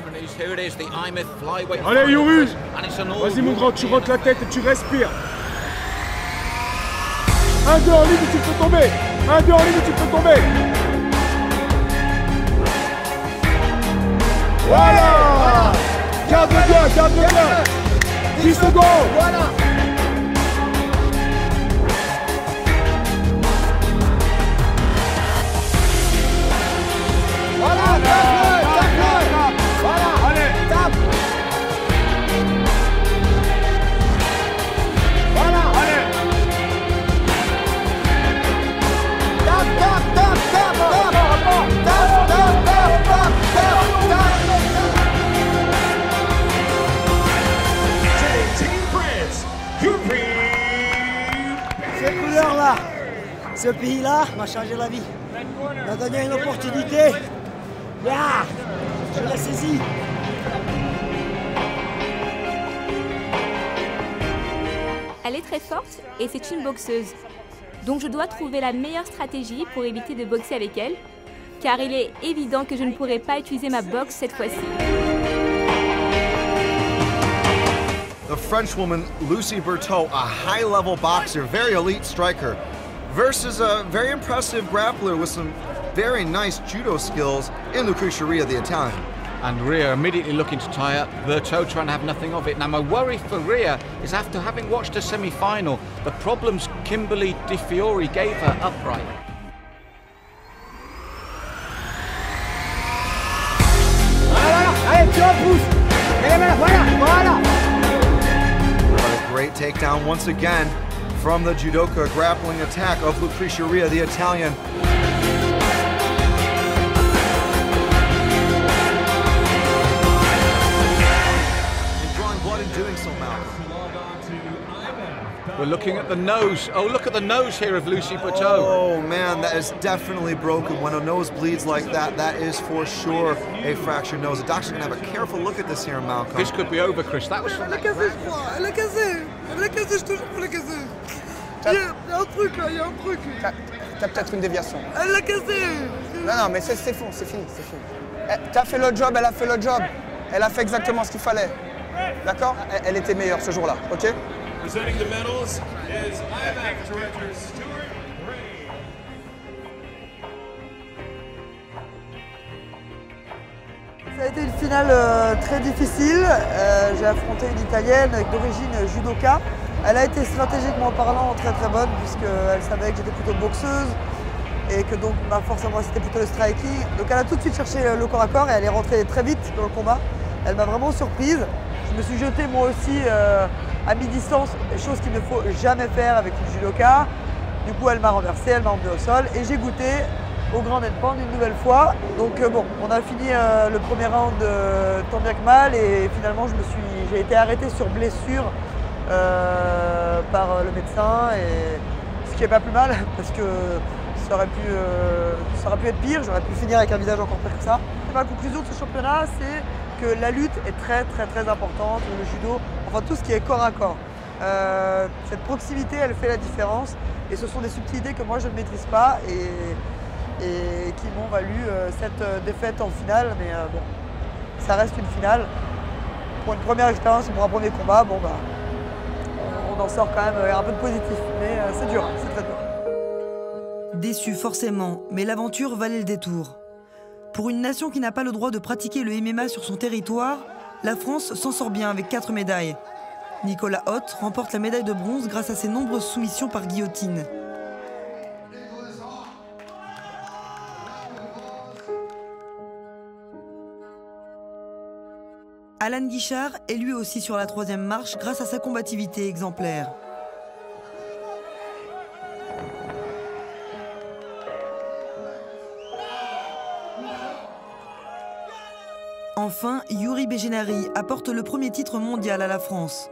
Allez Yuri, vas-y mon grand, tu rentres la tête et tu respires. 1-2 en ligne et tu peux tomber. 1-2 en ligne et tu peux tomber. Voilà. Garde bien, garde bien. 10 secondes. Voilà. Voilà, tape-le. Voilà, allez, tape. Voilà, allez. Cette couleur-là, ce pays-là m'a changé la vie. M'a donné une opportunité. Yeah, je l'ai saisi. Elle est très forte et c'est une boxeuse. Donc je dois trouver la meilleure stratégie pour éviter de boxer avec elle, car il est évident que je ne pourrai pas utiliser ma boxe cette fois-ci. The Frenchwoman Lucy Berthaud, a high-level boxer, very elite striker, versus a very impressive grappler with some very nice judo skills in Lucrezia Ria, the Italian. And Ria immediately looking to tie up, Berthaud trying to have nothing of it. Now my worry for Ria is after having watched her semi-final, the problems Kimberly Di Fiore gave her upright. Allez, tu repousse. Voilà. What a great takedown once again from the judoka grappling attack of Lucrezia Ria, the Italian. We're looking at the nose. Oh, look at the nose here of Lucy Berthaud. Oh man, that is definitely broken. When a nose bleeds like that, that is for sure a fractured nose. The doctor's gonna have a careful look at this here, Malcolm. This could be over, Chris. That was from Elle l'a cassé, je crois. Elle l'a cassé. Elle l'a cassé, je te jure qu'elle l'a cassé. Il y a un truc là, il y a un truc. T'as peut-être une déviation. Elle l'a cassé. Non, mais c'est faux, c'est fini, c'est fini. T'as fait le job, elle a fait le job. Elle a fait exactement ce qu'il fallait. D'accord? Elle était meilleure ce jour-là, ok? Presenting the medals is IMAC Director Stuart Gray. Ça a été une finale très difficile. J'ai affronté une Italienne d'origine judoka. Elle a été stratégiquement parlant très très bonne puisqu'elle savait que j'étais plutôt boxeuse et que donc ma force à moi c'était plutôt le striking. Donc elle a tout de suite cherché le corps à corps et elle est rentrée très vite dans le combat. Elle m'a vraiment surprise. Je me suis jeté moi aussi à mi-distance, chose qu'il ne faut jamais faire avec une judoka. Du coup elle m'a renversé, elle m'a emmené au sol et j'ai goûté au grand handpan une nouvelle fois. Donc bon, on a fini le premier round tant bien que mal et finalement j'ai été arrêté sur blessure par le médecin, et ce qui n'est pas plus mal parce que ça aurait pu être pire, j'aurais pu finir avec un visage encore pire que ça. Et ma conclusion de ce championnat, c'est que la lutte est très très très importante, le judo, enfin tout ce qui est corps à corps. Cette proximité, elle fait la différence et ce sont des subtilités que moi je ne maîtrise pas et qui m'ont valu cette défaite en finale, mais bon, ça reste une finale. Pour une première expérience, pour un premier combat, bon bah, on en sort quand même un peu de positif, mais c'est dur, c'est très dur. Déçu forcément, mais l'aventure valait le détour. Pour une nation qui n'a pas le droit de pratiquer le MMA sur son territoire, la France s'en sort bien avec 4 médailles. Nicolas Hoth remporte la médaille de bronze grâce à ses nombreuses soumissions par guillotine. Alan Guichard est lui aussi sur la 3e marche grâce à sa combativité exemplaire. Enfin, Yuri Begenari apporte le premier titre mondial à la France.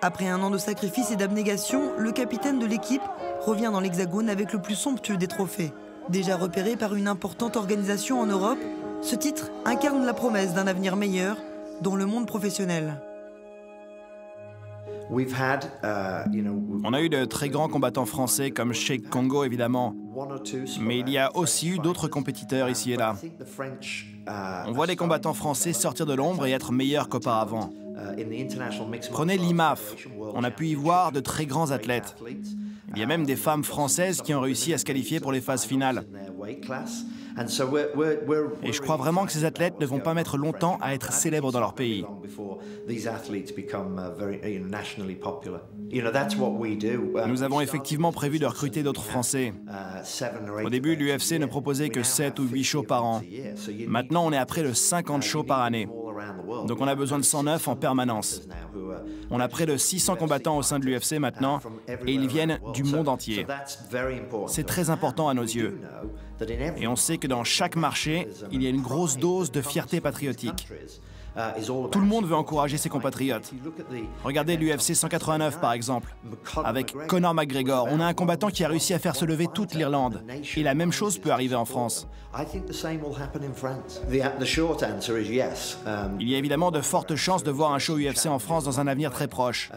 Après un an de sacrifice et d'abnégation, le capitaine de l'équipe revient dans l'Hexagone avec le plus somptueux des trophées. Déjà repéré par une importante organisation en Europe, ce titre incarne la promesse d'un avenir meilleur dans le monde professionnel. On a eu de très grands combattants français comme Sheikh Kongo évidemment, mais il y a aussi eu d'autres compétiteurs ici et là. On voit des combattants français sortir de l'ombre et être meilleurs qu'auparavant. Prenez l'IMAF, on a pu y voir de très grands athlètes. Il y a même des femmes françaises qui ont réussi à se qualifier pour les phases finales. Et je crois vraiment que ces athlètes ne vont pas mettre longtemps à être célèbres dans leur pays. Nous avons effectivement prévu de recruter d'autres Français. Au début, l'UFC ne proposait que 7 ou 8 shows par an. Maintenant, on est à près de 50 shows par année. Donc on a besoin de 109 en permanence. On a près de 600 combattants au sein de l'UFC maintenant, et ils viennent du monde entier. C'est très important à nos yeux. Et on sait que dans chaque marché, il y a une grosse dose de fierté patriotique. Tout le monde veut encourager ses compatriotes. Regardez l'UFC 189 par exemple. Avec Conor McGregor, on a un combattant qui a réussi à faire se lever toute l'Irlande. Et la même chose peut arriver en France. Il y a évidemment de fortes chances de voir un show UFC en France dans un avenir très proche.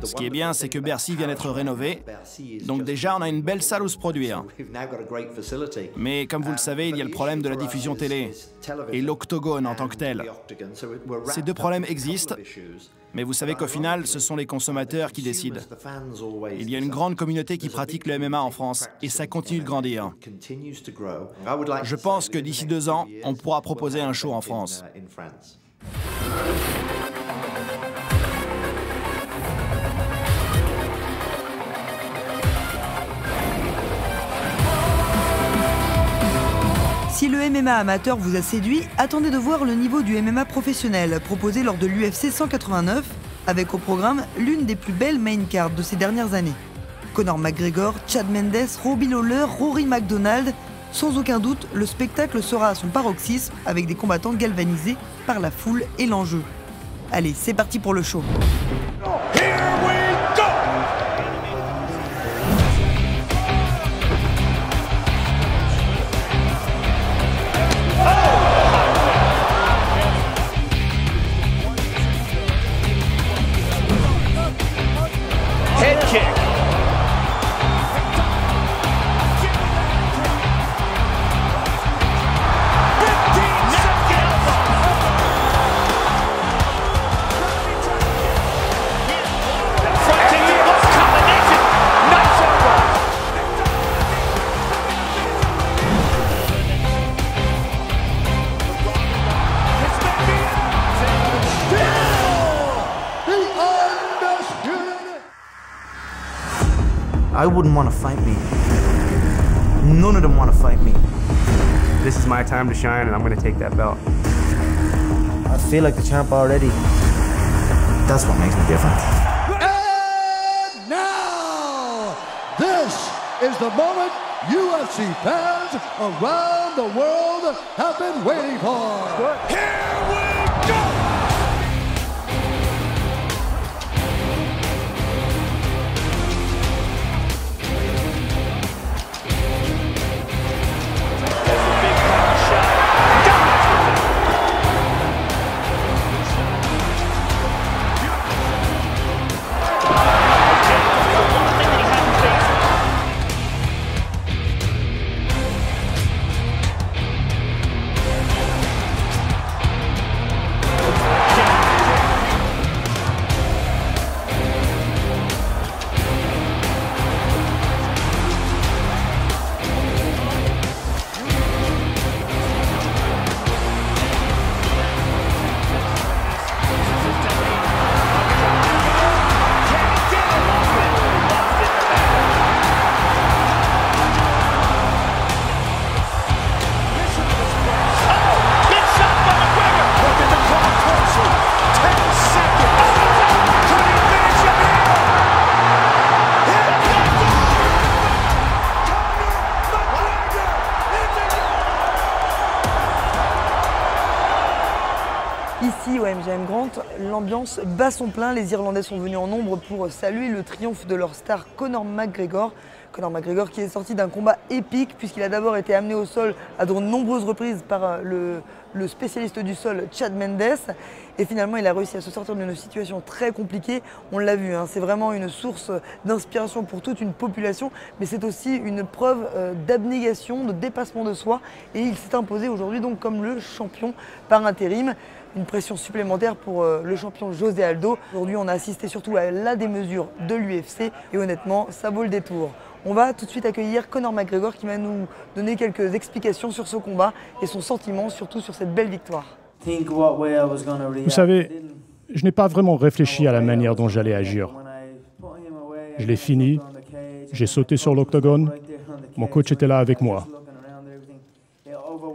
Ce qui est bien, c'est que Bercy vient d'être rénové. Donc déjà, on a une belle salle où se produire. Mais comme vous le savez, il y a le problème de la diffusion télé et l'octogone en tant que tel. Ces deux problèmes existent, mais vous savez qu'au final, ce sont les consommateurs qui décident. Il y a une grande communauté qui pratique le MMA en France, et ça continue de grandir. Je pense que d'ici 2 ans, on pourra proposer un show en France. Si le MMA amateur vous a séduit, attendez de voir le niveau du MMA professionnel proposé lors de l'UFC 189, avec au programme l'une des plus belles main cards de ces dernières années. Conor McGregor, Chad Mendes, Robbie Lawler, Rory McDonald, sans aucun doute, le spectacle sera à son paroxysme avec des combattants galvanisés par la foule et l'enjeu. Allez, c'est parti pour le show. Head kick. I wouldn't want to fight me. None of them want to fight me. This is my time to shine, and I'm going to take that belt. I feel like the champ already. That's what makes me different. And now, this is the moment UFC fans around the world have been waiting for. Here we go! Ici au MGM Grand, l'ambiance bat son plein. Les Irlandais sont venus en nombre pour saluer le triomphe de leur star Conor McGregor. Conor McGregor qui est sorti d'un combat épique puisqu'il a d'abord été amené au sol à de nombreuses reprises par le spécialiste du sol Chad Mendes. Et finalement, il a réussi à se sortir d'une situation très compliquée. On l'a vu, hein, c'est vraiment une source d'inspiration pour toute une population, mais c'est aussi une preuve d'abnégation, de dépassement de soi. Et il s'est imposé aujourd'hui donc comme le champion par intérim. Une pression supplémentaire pour le champion José Aldo. Aujourd'hui, on a assisté surtout à la démesure de l'UFC et honnêtement, ça vaut le détour. On va tout de suite accueillir Conor McGregor qui va nous donner quelques explications sur ce combat et son sentiment surtout sur cette belle victoire. Vous savez, je n'ai pas vraiment réfléchi à la manière dont j'allais agir. Je l'ai fini, j'ai sauté sur l'octogone, mon coach était là avec moi.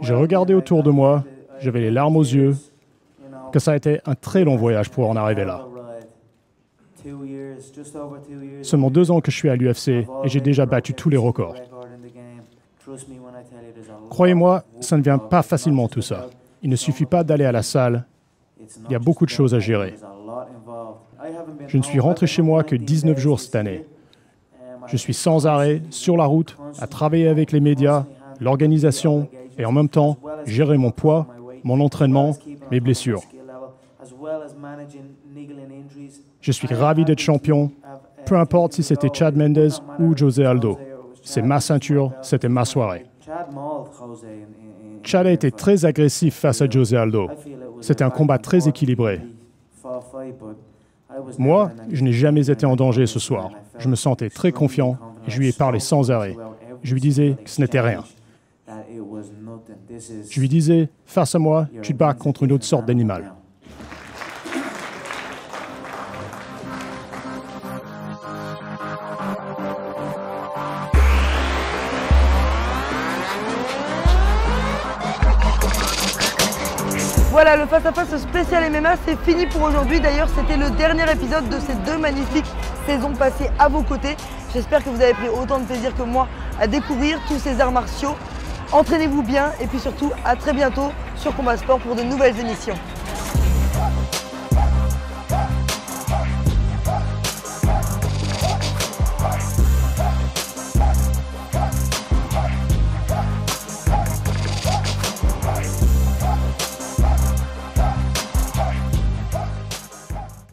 J'ai regardé autour de moi, j'avais les larmes aux yeux, que ça a été un très long voyage pour en arriver là. Seulement 2 ans que je suis à l'UFC et j'ai déjà battu tous les records. Croyez-moi, ça ne vient pas facilement tout ça. Il ne suffit pas d'aller à la salle, il y a beaucoup de choses à gérer. Je ne suis rentré chez moi que 19 jours cette année. Je suis sans arrêt, sur la route, à travailler avec les médias, l'organisation et en même temps gérer mon poids, mon entraînement, mes blessures. Je suis ravi d'être champion, peu importe si c'était Chad Mendes ou José Aldo. C'est ma ceinture, c'était ma soirée. Chad a été très agressif face à José Aldo. C'était un combat très équilibré. Moi, je n'ai jamais été en danger ce soir. Je me sentais très confiant et je lui ai parlé sans arrêt. Je lui disais que ce n'était rien. Je lui disais, face à moi, tu te bats contre une autre sorte d'animal. Voilà, le face-à-face spécial MMA, c'est fini pour aujourd'hui. D'ailleurs, c'était le dernier épisode de ces 2 magnifiques saisons passées à vos côtés. J'espère que vous avez pris autant de plaisir que moi à découvrir tous ces arts martiaux. Entraînez-vous bien et puis surtout, à très bientôt sur Combat Sport pour de nouvelles émissions.